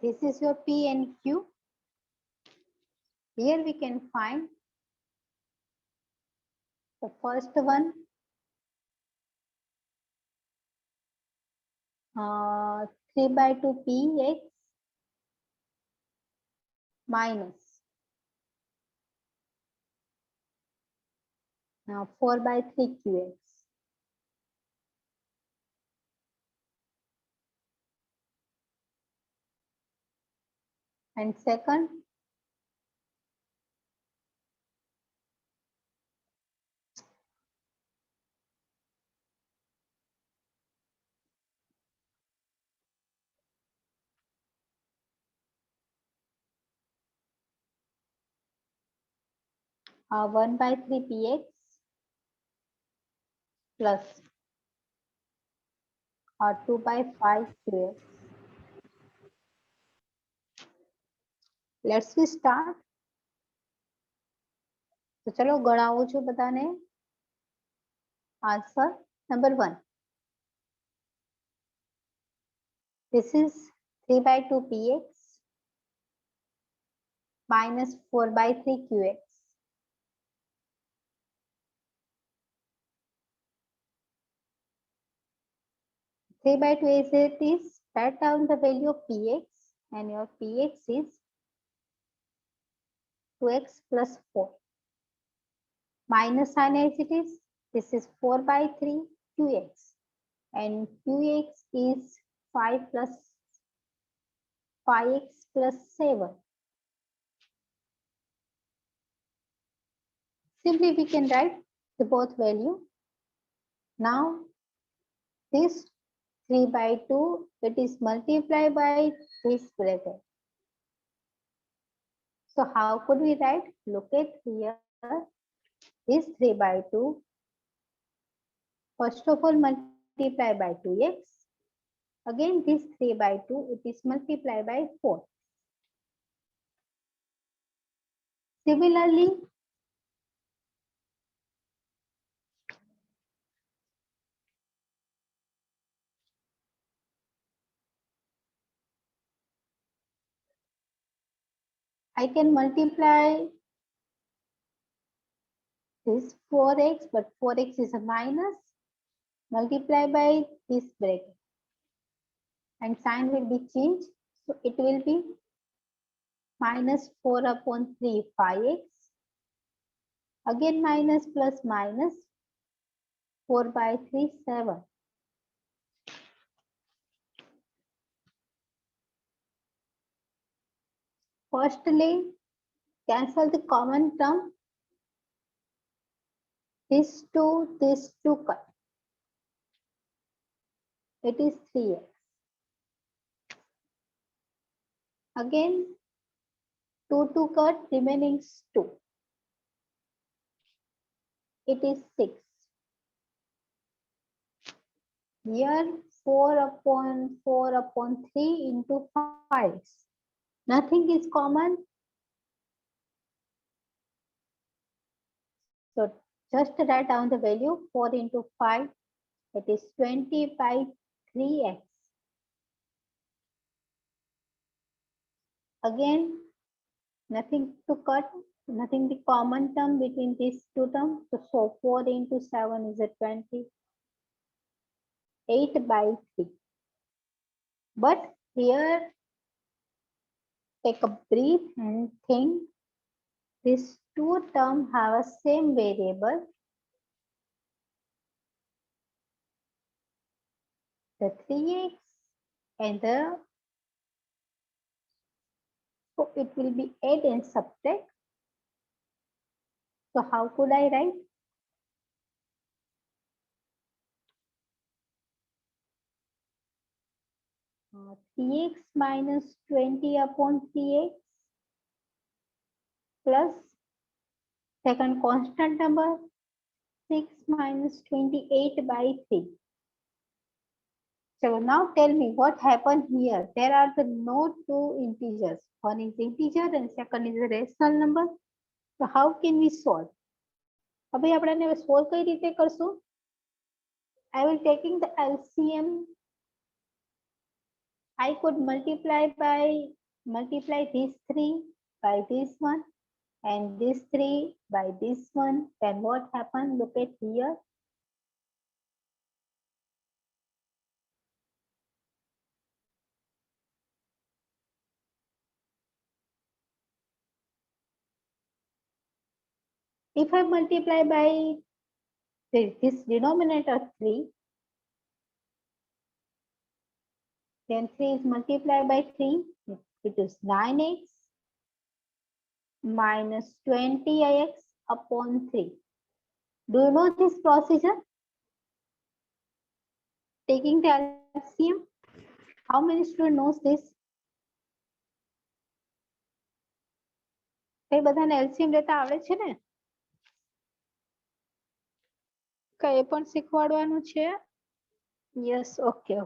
This is your P and Q. Here we can find the first one, 3/2 px minus 4/3 qx. And second, uh, 1/3 px plus 2/5 qx. Let's we start. તો ચલો ગણાવું છું બધાને. Answer number 1. This is 3/2 px minus 4/3 qx. Three by two as it is, write down the value of px, and your px is 2x plus 4. Minus sign as it is, this is 4/3 qx, and qx is 5x plus 7. Simply we can write the both value. Now this 3/2, it is multiplied by this bracket. So how could we write? Look at here, this 3/2. First of all, multiply by 2x. Again, this 3/2, it is multiplied by 4. Similarly, I can multiply this 4x, but 4x is a minus, multiply by this bracket, and sign will be changed. So it will be minus 4/3 5x, again minus plus minus 4/3 7. Firstly, Cancel the common term. This two cut. It is 3x. Again, 2 cut, remaining 2. It is 6. Here 4/4/3 into 5. Nothing is common. So just write down the value 4 into 5. It is 20/3x. Again, nothing to cut, nothing the common term between these two terms. So 4 into 7 is a 20. 8/3. But here, take a breath and think. These two terms have a same variable. The 3x and the, so it will be add and subtract. So how could I write? Uh, 3x minus 20/3x plus second constant number 6 minus 28/3. So now tell me what happened here. There are the no two integers. One is integer and second is a rational number. So how can we solve? હવે આપણે solve કઈ રીતે કરશું? I will taking the LCM. I could multiply these 3 by this one and this 3 by this one. Then what happened? Look at here. If I multiply by this denominator 3, then 3 is multiplied by 3. It is 9x minus 20x upon 3. Do you know this procedure? Taking the LCM. How many students knows this? કઈ બધાને LCM લેતા આવડે છે ને? કઈ પણ શીખવાડવાનું છે? Yes, okay.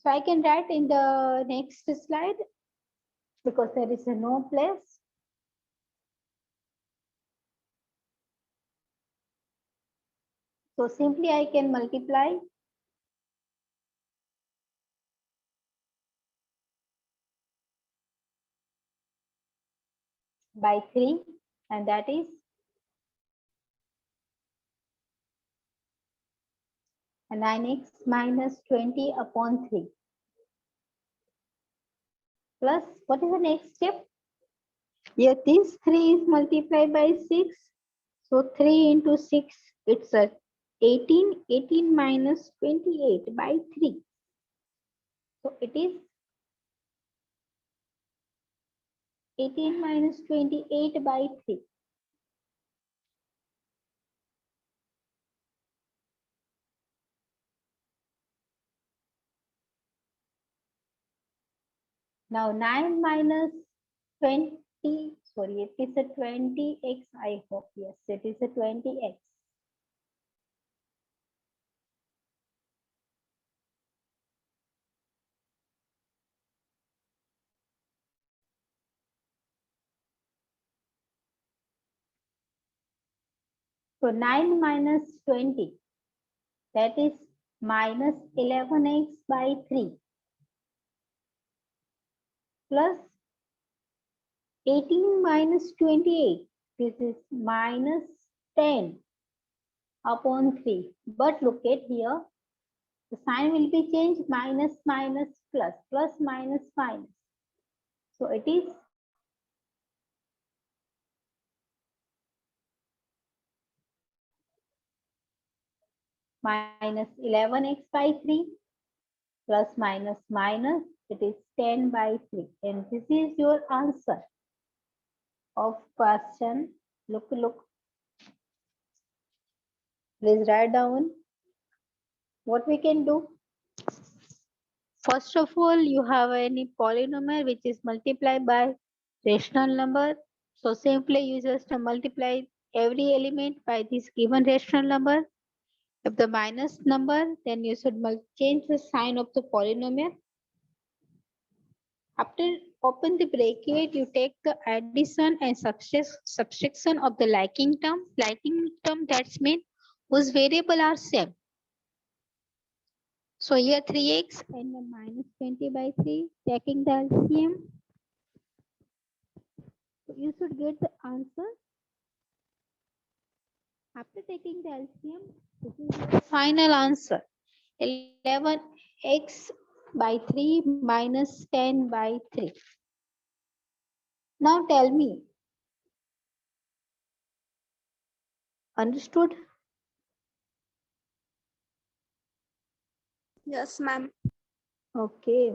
So I can write in the next slide because there is no place. So simply I can multiply by 3 and that is a 9x minus 20/3 plus what is the next step? Here this 3 is multiplied by 6. So 3 into 6 it's a 18 minus 28/3. So it is 18 minus 28/3. Now 9 minus 20, sorry, it is a 20x, I hope. Yes, it is a 20x. So 9 minus 20, that is minus 11x/3 plus 18 minus 28, this is minus 10/3. But look at here, the sign will be changed, minus minus plus, plus minus minus. So it is minus 11x/3 plus minus minus, it is 10/3. And this is your answer. of question. Look. Please write down what we can do. First of all, you have any polynomial which is multiplied by rational number. So simply you just multiply every element by this given rational number. If the minus number, then you should change the sign of the polynomial. After open the bracket, you take the addition and subtraction of the liking term. Liking term, that's mean whose variable are same. So here 3x and the minus 20 by 3, taking the LCM. So you should get the answer. After taking the LCM, this is the final answer. 11x by 3 minus 10 by 3. Now tell me, understood? Yes, ma'am. Okay.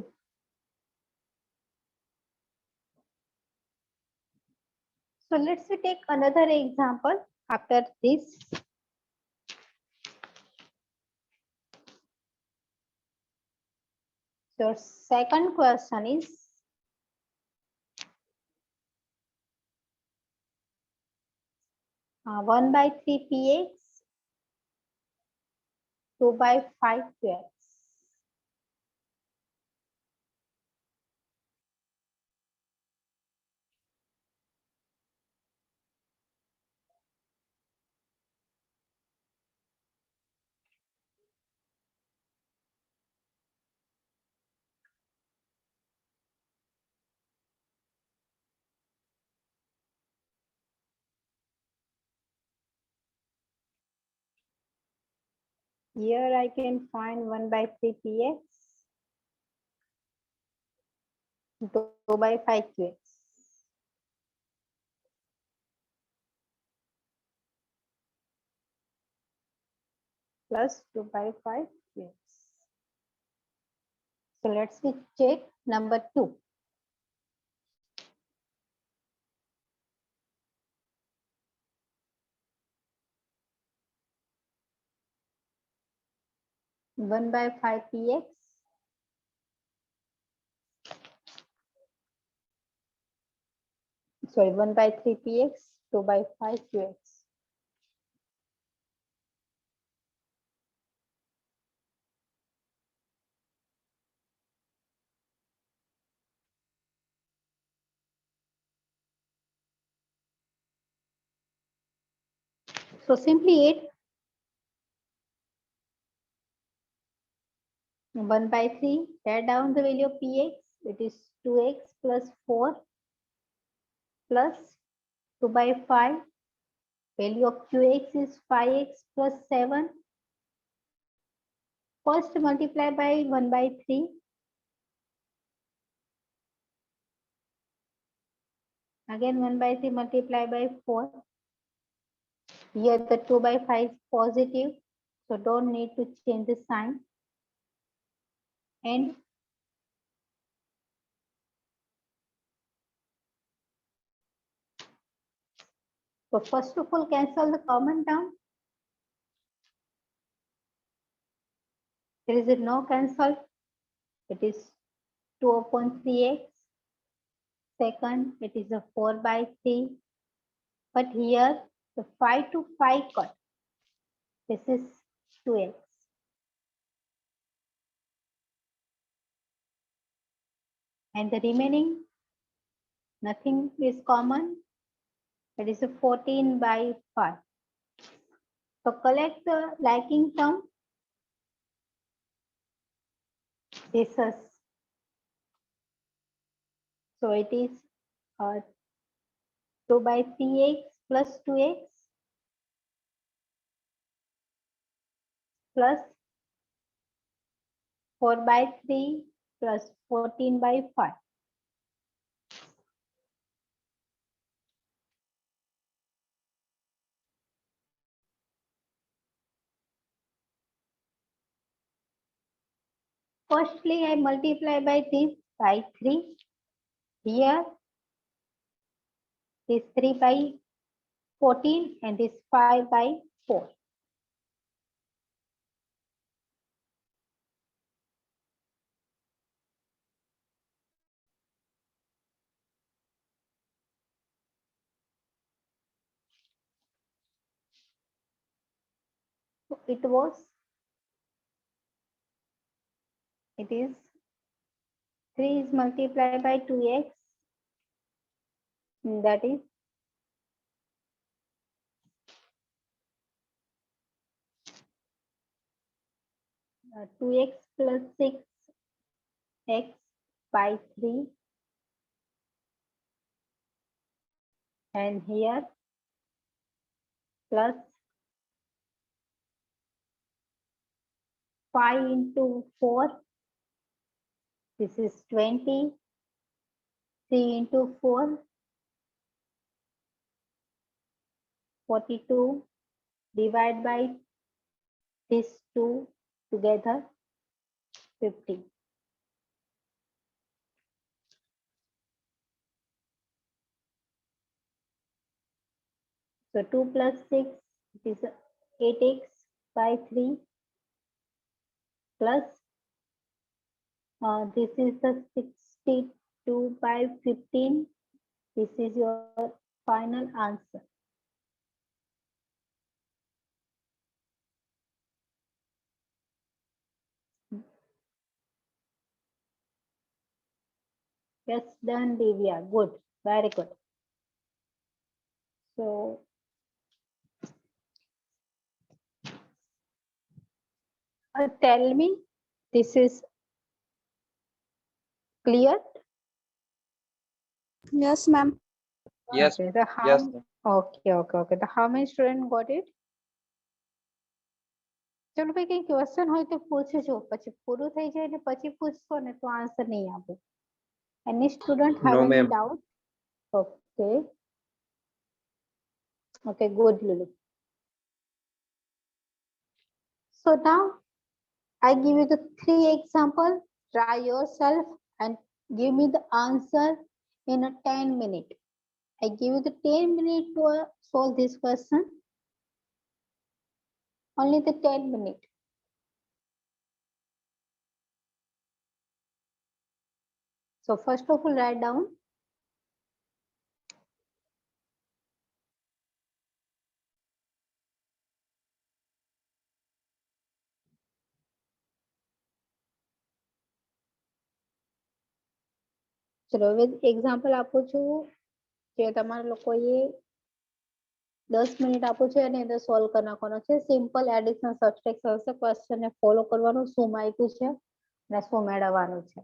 So let's take another example after this. So second question is 1 by 3 px, 2 by 5 qx. Here I can find 1 by 3 px, 2 by 5 qx. Plus 2 by 5 qx. So let's check number 2. One by 5 px, sorry, 1 by 3 px, 2 by 5 qx. So simply add 1 by 3, add down the value of px, it is 2x plus 4 plus 2 by 5, value of qx is 5x plus 7. First multiply by 1 by 3. Again 1 by 3 multiply by 4. Here the 2 by 5 is positive, so don't need to change the sign. And so first of all, cancel the common term. There is a no cancel. It is 2 upon 3x. Second, it is a 4 by 3. But here, the 5 to 5 cut. This is 2x. And the remaining, nothing is common. It is a 14 by 5. So collect the liking term. This is, so it is 2 by 3x plus 2x plus 4 by 3 plus 14 by 5. Firstly, I multiply by this by 3. Here, this 3 by 14 and this 5 by 4. So it is 3 is multiplied by 2x, that is 2x plus 6x by 3, and here plus 5 into 4, this is 20, 3 into 4, 42, divide by these two together, 50. So 2 plus 6 is 8x by 3 plus this is the 62 by 15. This is your final answer. Yes, done, Divya. Good, very good. So tell me, this is clear? Yes, ma'am. Yes. Okay, the how Yes. okay. The how many student got it? ચલો ભાઈ કઈ question હોય તો પૂછજો, પછી પૂરું થઈ જાય ને પછી પૂછશો ને તો આન્સર નહીં આપો. Any student have No, any ma'am. doubt? Okay. Okay, good, Lulu. So now I give you the 3 example. Try yourself and give me the answer in a 10 minute. I give you the 10 minutes to solve this question. Only the 10 minutes. So first of all, write down. ચલો હવે example આપું છું જે તમારા લોકોએ 10 minute આપું છે અને અંદર સોલ્વ કરી નાખવાનો છે. સિમ્પલ એડિશન સબસ્ટ્રેક્શન હશે. ક્વેશ્ચનને ફોલો કરવાનું, શું માગ્યું છે અને શું મેળવવાનું છે.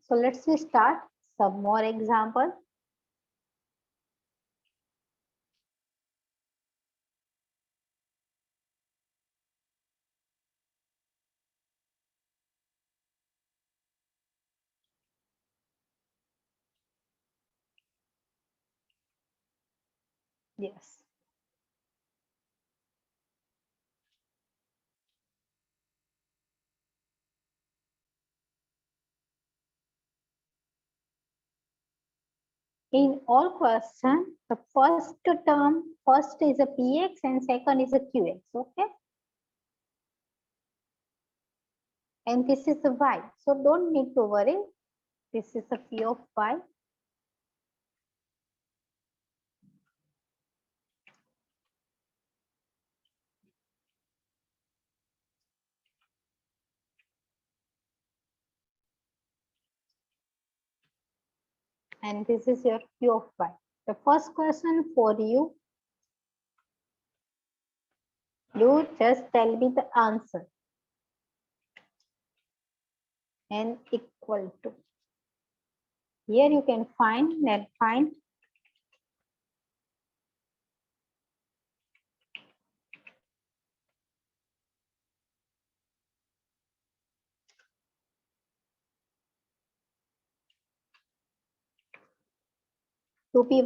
So let's start some more example. Yes. In all questions, the first term, first is a px and second is a qx, okay? And this is a y, so don't need to worry. This is a p of y. And this is your q of y. The first question for you, you just tell me the answer. N equal to. Here you can find and find. Two py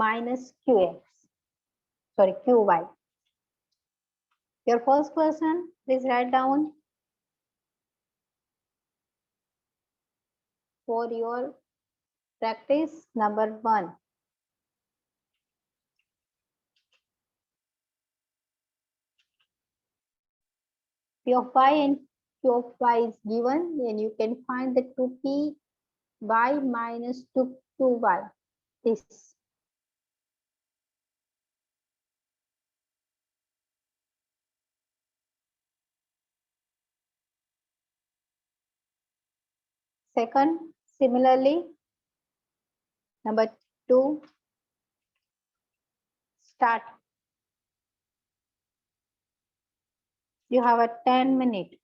minus qx. Sorry, qy. Your first question, please write down for your practice number 1. P of y and q of y is given, then you can find the 2p y minus 2qy. This. Second, similarly, number 2, start. You have a 10 minute.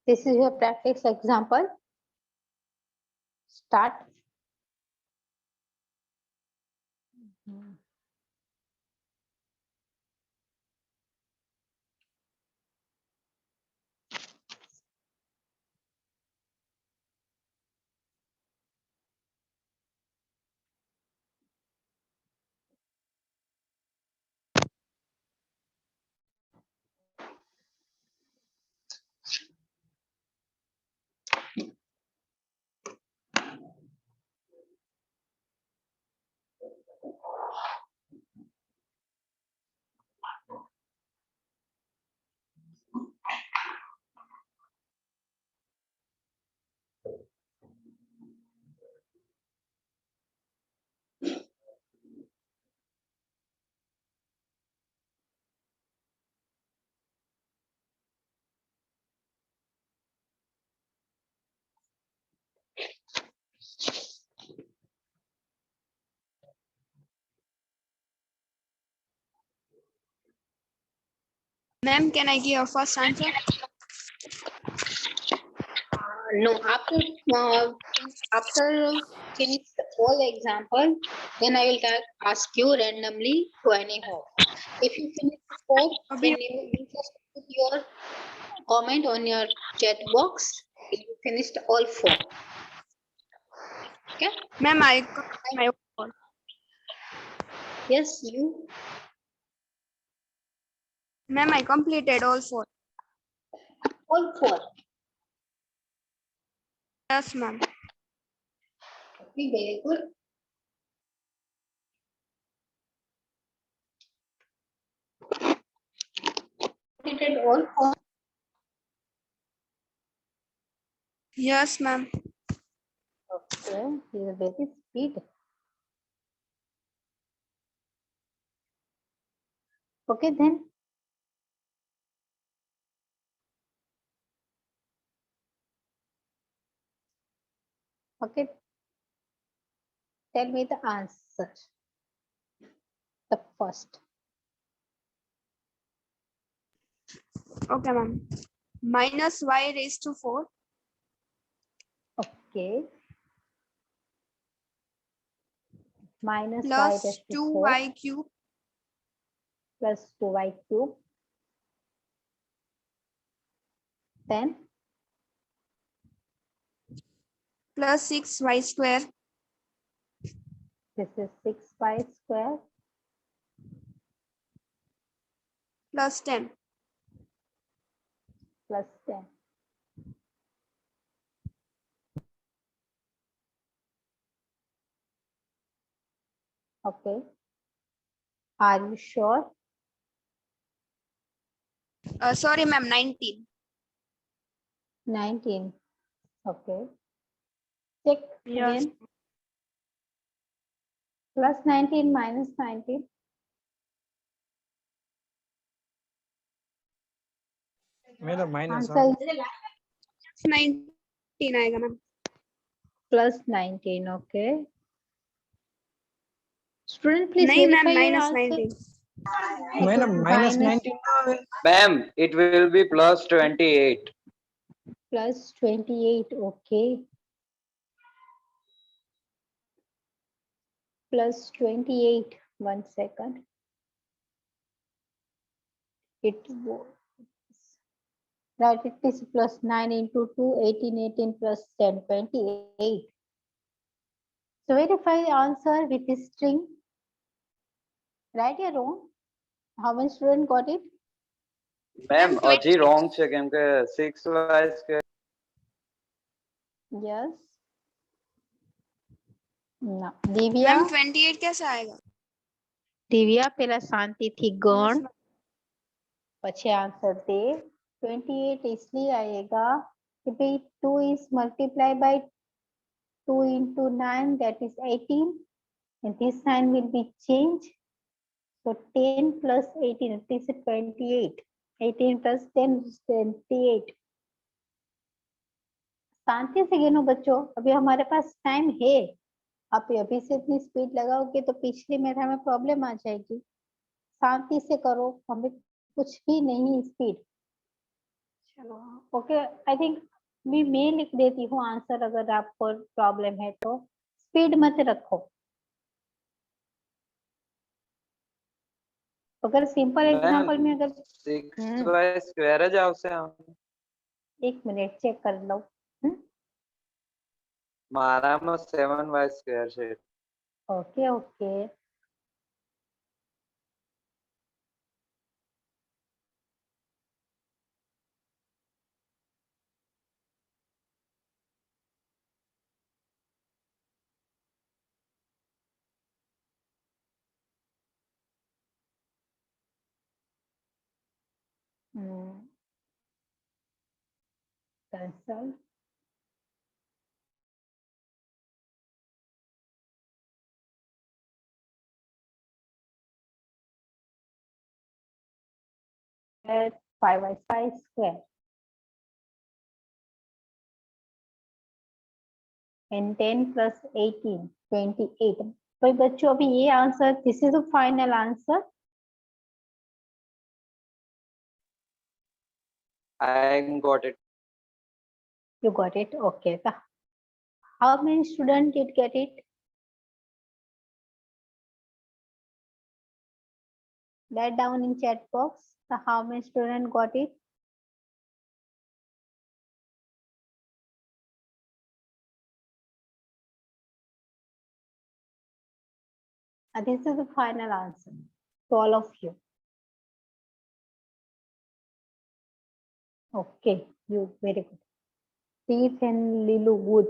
This is your practice example. Start. Ma'am, can I give a first answer? No, after finish all example, then I will ask you randomly to anyhow. If you finish all, then you just put your comment on your chat box. If you finished all 4. Okay? Ma'am, Yes, you. Ma'am, I completed all 4. All 4. Yes, ma'am. Okay, very good. Completed all 4. Yes, ma'am. Okay, he is very speed. Okay, then. Okay. Tell me the answer. The first. Okay, ma'am. Minus y raised to 4 Okay. Minus y plus raised to 4 2y cube plus 2y cube. Then plus 6y square this is 6y square plus 10. plus 10. Okay. Are you sure? Sorry, ma'am, 19. 19. Okay. Check Yes. again. Plus 19 minus 19. मेरा minus Answer is 19 आएगा, ma'am. plus 19. Okay. Student, please नहीं, ma'am, verify your minus answer. 19. Madam minus Minus 19 Ma'am, it will be plus 28. plus 28. Okay. Plus 28. 1 second. It was right. It is plus 9 into 2, 18, 18 plus 10, 28. So verify the answer with the string. Right or wrong? How many students got it? Ma'am, હજી wrong છે કેમ કે 6y square. Yes. No. Divya. Ma'am, 28 कैसे आएगा? દિવ્યા પેલા શાંતિથી ગણ Yes, ma'am. પછી આન્સર દે 28 इसलिए आएगा कि भाई 2 is multiplied by 2 into 9 that is 18 and this sign will be changed. So 10 plus 18 it is 28. 18 plus 10 is 28. शांति से गिनो बच्चों, अभी हमारे पास टाइम है. आप अभी से इतनी स्पीड लगाओगे तो पिछली मेरा में प्रॉब्लम आ जाएगी. शांति से करो, हमें कुछ भी नहीं स्पीड. चलो ओके, आई थिंक मैं लिख देती हूँ आंसर अगर आपको प्रॉब्लम है तो. स्पीड मत रखो. अगर सिंपल एग्जांपल में अगर 6y square જ આવશે આમ. एक मिनट चेक कर लो. મારામાં 7y square છે. Okay okay. Cancel. at 5y square and 10 plus 18 28. तो बच्चों अभी ये answer, this is the final answer. I got it. You got it? Okay. So how many students did get it? Write down in chat box. So how many students got it? And this is the final answer to all of you. Okay, you very good. Steve and Lilu, good.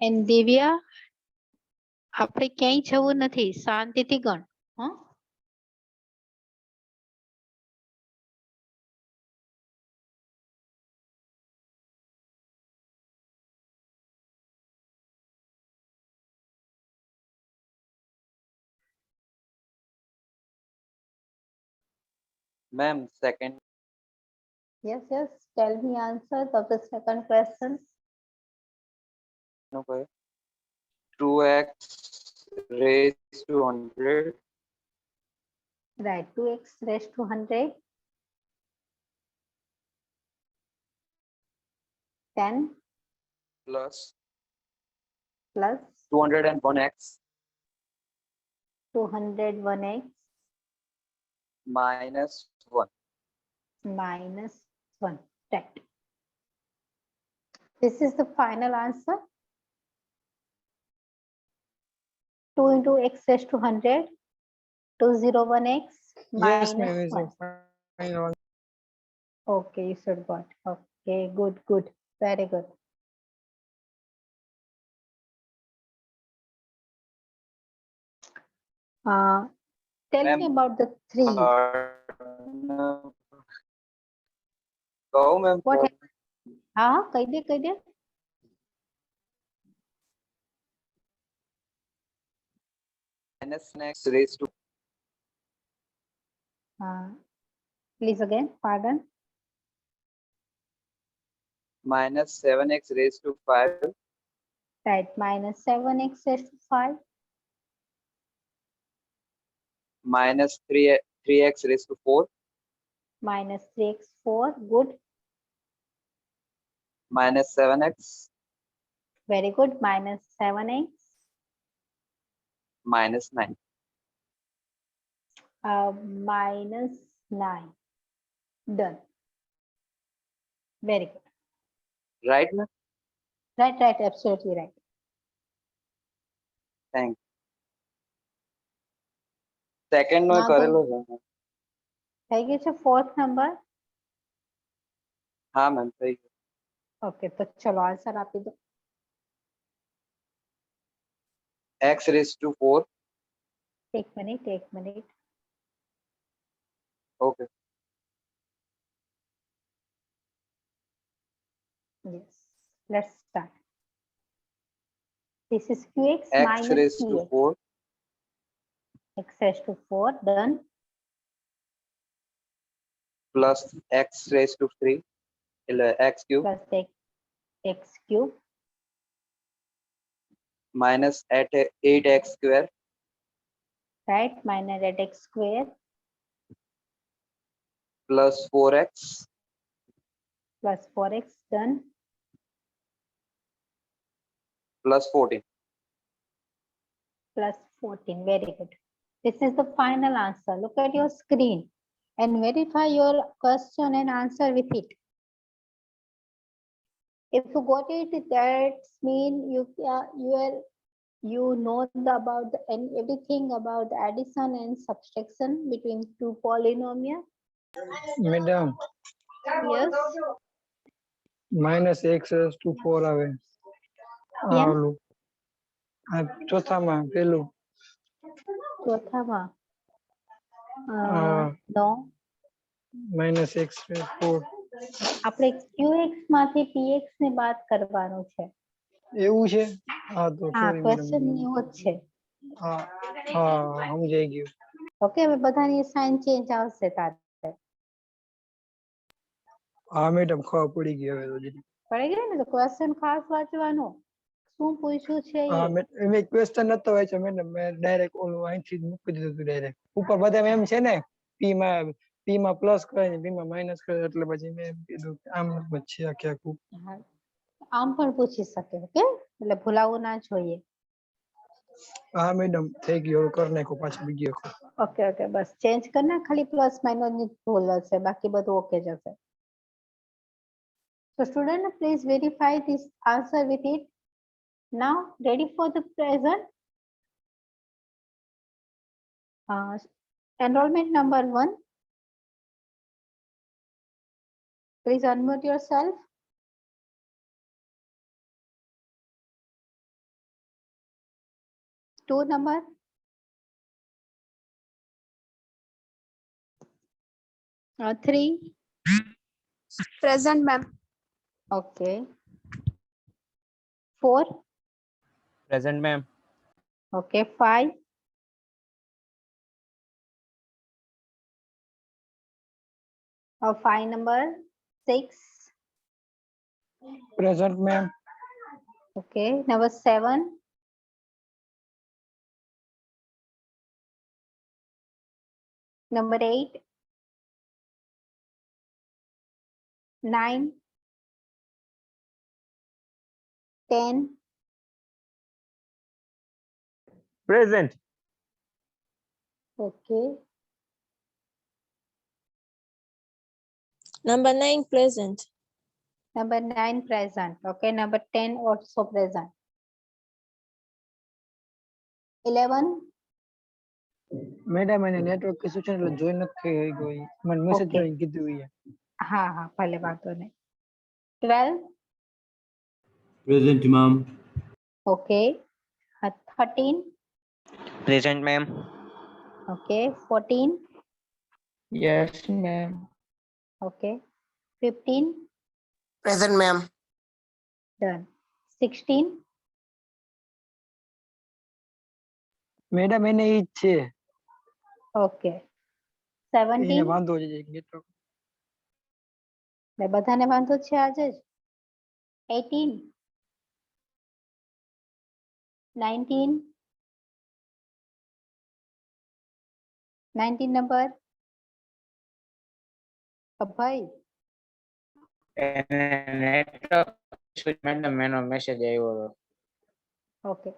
And Divya, આપણે ક્યાંય જવું નથી, શાંતિથી ગણ. હા? Ma'am, second. Yes, yes. Tell me answers of the second question. Okay. 2x raised to 100 Right, 2x raised to 100. 10 plus plus 201x 201x minus 1. minus 1. Right. This is the final answer. 2 into x raised to 100, 201x Yes, ma'am. minus Is 1. the final one. Okay, you should got. Okay, good, good. Very good. Tell me Ma'am, about the 3. કહો ma'am. What happened? हाँ कह दे कह दे. Minus x raised to Please again, pardon. minus 7x raised to 5 Right, minus 7x raised to 5 minus 3x raised to 4 minus 3x 4. Good, minus 7x very good. Minus 7x minus 9. minus 9. Done. Very good. Right, ma'am? Right, right, absolutely right. Thank you. Second no Now કરેલો છે. થઈ ગયું છે fourth number. હા ma'am થઈ ગયું. Okay, તો ચલો આન્સર આપી દો. x raised to 4. એક minute. Okay. Yes, let's start. This is qx X minus raised to px. 4 X raised to 4. Done. plus x raised to 3 એટલે x cube Plus x cube minus 8x square right, minus 8x square plus 4x plus 4x. Done. plus 14. Plus 14. Very good. This is the final answer. Look at your screen and verify your question and answer with it. If you got it, that means you know about and everything about the addition and subtraction between two polynomials. Madam, Yes. minus x raised to 4 આવે. Yeah. ઓલું. આ ચોથામાં પેલું. ચોથામાં હા. no. minus x raised 4. આપણે qx માંથી px ને બાદ કરવાનું છે. એવું છે? હા તો હા, sorry ક્વેશ્ચન madam. એવો જ છે. હા સમજાઈ ગયું. ઓકે, હવે બધાની સાઇન ચેન્જ આવશે તારે. હા મેડમ ખબર પડી ગઈ હવે તો જી. પડી ગઈ ને, તો ક્વેશ્ચન ખાસ વાંચવાનો. શું પૂછ્યું છે હા એ. મેં ક્વેશ્ચન નતો વાંચ્યો મેડમ, મેં ડાયરેક્ટ ઓલું અહીંથી જ મૂકી દીધું હતું ડાયરેક્ટ. ઉપર બધા એમ છે ને p માં p માં પ્લસ કરે ને b માં માઈનસ કરે એટલે પછી મેં એમ કીધું કે આમ છે આખે આખું. હા. આમ પણ પૂછી શકે ઓકે એટલે ભૂલાવું ના જોઈએ. હા મેડમ થઈ ગયો કરી નાખો પાછું બીજી વખત. ઓકે ઓકે બસ ચેન્જ કરના ખાલી પ્લસ માઇનસ ની ભૂલ હશે બાકી બધું ઓકે જ હશે. So student please verify this answer with it. Now ready for the present. Enrollment number 1. Please unmute yourself. Two number. Three. Present, ma'am. Okay. 4. Present, ma'am. Okay. 5. 5 number. 6. Present ma'am. Okay. Number 7. Number 8. 9. 10. Present. Okay. Number 9 present. Number 9 present. Okay. Number 10 also present. 11. Madam એને network કે સૂચન એટલે જોઈ નથી થઈ ગઈ મને message Okay. કરીને કીધું એ. हाँ हाँ भले बात नहीं. 12. Present, ma'am. Okay. 13. Present, ma'am. Okay. 14. Yes ma'am. Okay. 15. Present, ma'am. Done. 16. Madam એને ઈ જ છે. Okay. એને 17. વાંધો છે નેટવર્ક. બધાને વાંધો છે આજે જ. 18. 19. 19 number. અભય. મેડમ એનો મેસેજ આવ્યો હતો. Okay.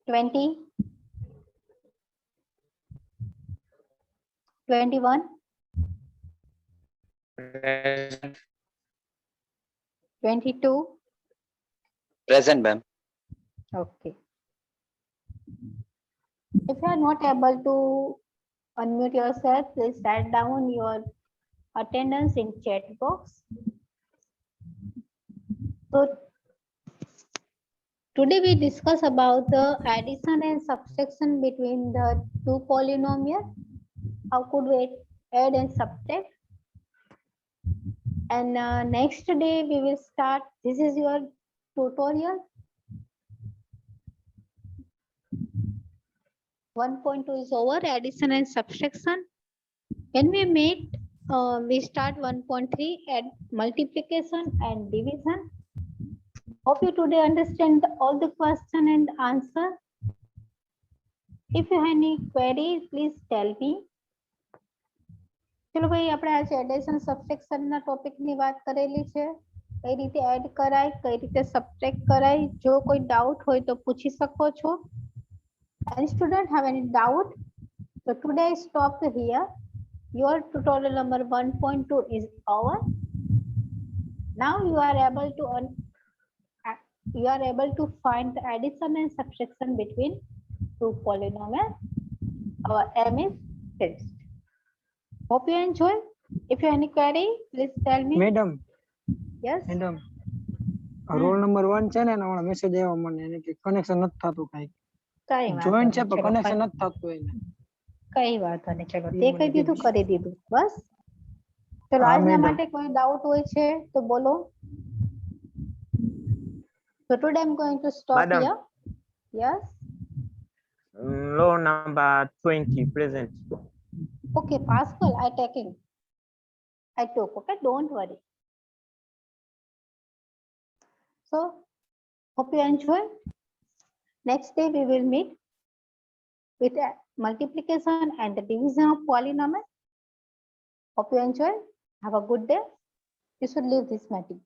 20. 21. Present. 22. Present, ma'am. Okay. If you are not able to unmute yourself, please write down your attendance in chat box. So today we discuss about the addition and subtraction between the two polynomials. How could we add and subtract? And next day we will start. This is your tutorial. 1.2 is over, addition and subtraction. When we meet, we start 1.3, add multiplication and division. Hope you today understand all the question and answer. If you have any query, please tell me. ચલો ભાઈ આપણે આજે addition subtraction ના topic ની વાત કરેલી છે કઈ રીતે એડ કરાય કઈ રીતે સબટ્રેક્ટ કરાય જો કોઈ ડાઉટ હોય તો પૂછી શકો છો. Any student have any doubt? So today stop here. Your tutorial number 1.2 is over. Now you are able to find the addition and subtraction between two polynomials. Our aim is finished. Hope you enjoy. If you have any query, please tell me. Madam Yes. Madam roll number 1 છે ને એનો message આવ્યો મને એને કે connection નથી થતું કાઈ. કઈ વાંધો જોઈન્ટ છે નહીં. પણ ચલો, કનેક્શન નથી થતું એને. કઈ વાંધો નહીં ચલો એ તે મને કહી દીધું કીધું. કરી દીધું બસ. ચલો હા, આજના madam. માટે કોઈ ડાઉટ હોય છે તો બોલો. So today I'm going to stop Madam. here. Yes. Law number 20. Present. Okay, Pascal, I took, okay, don't worry. So, hope you enjoy. Next day we will meet with multiplication and the division of polynomial. Hope you enjoy. Have a good day. You should leave this meeting.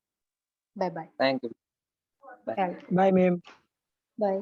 Bye bye. Thank you. Bye, ma'am. Bye.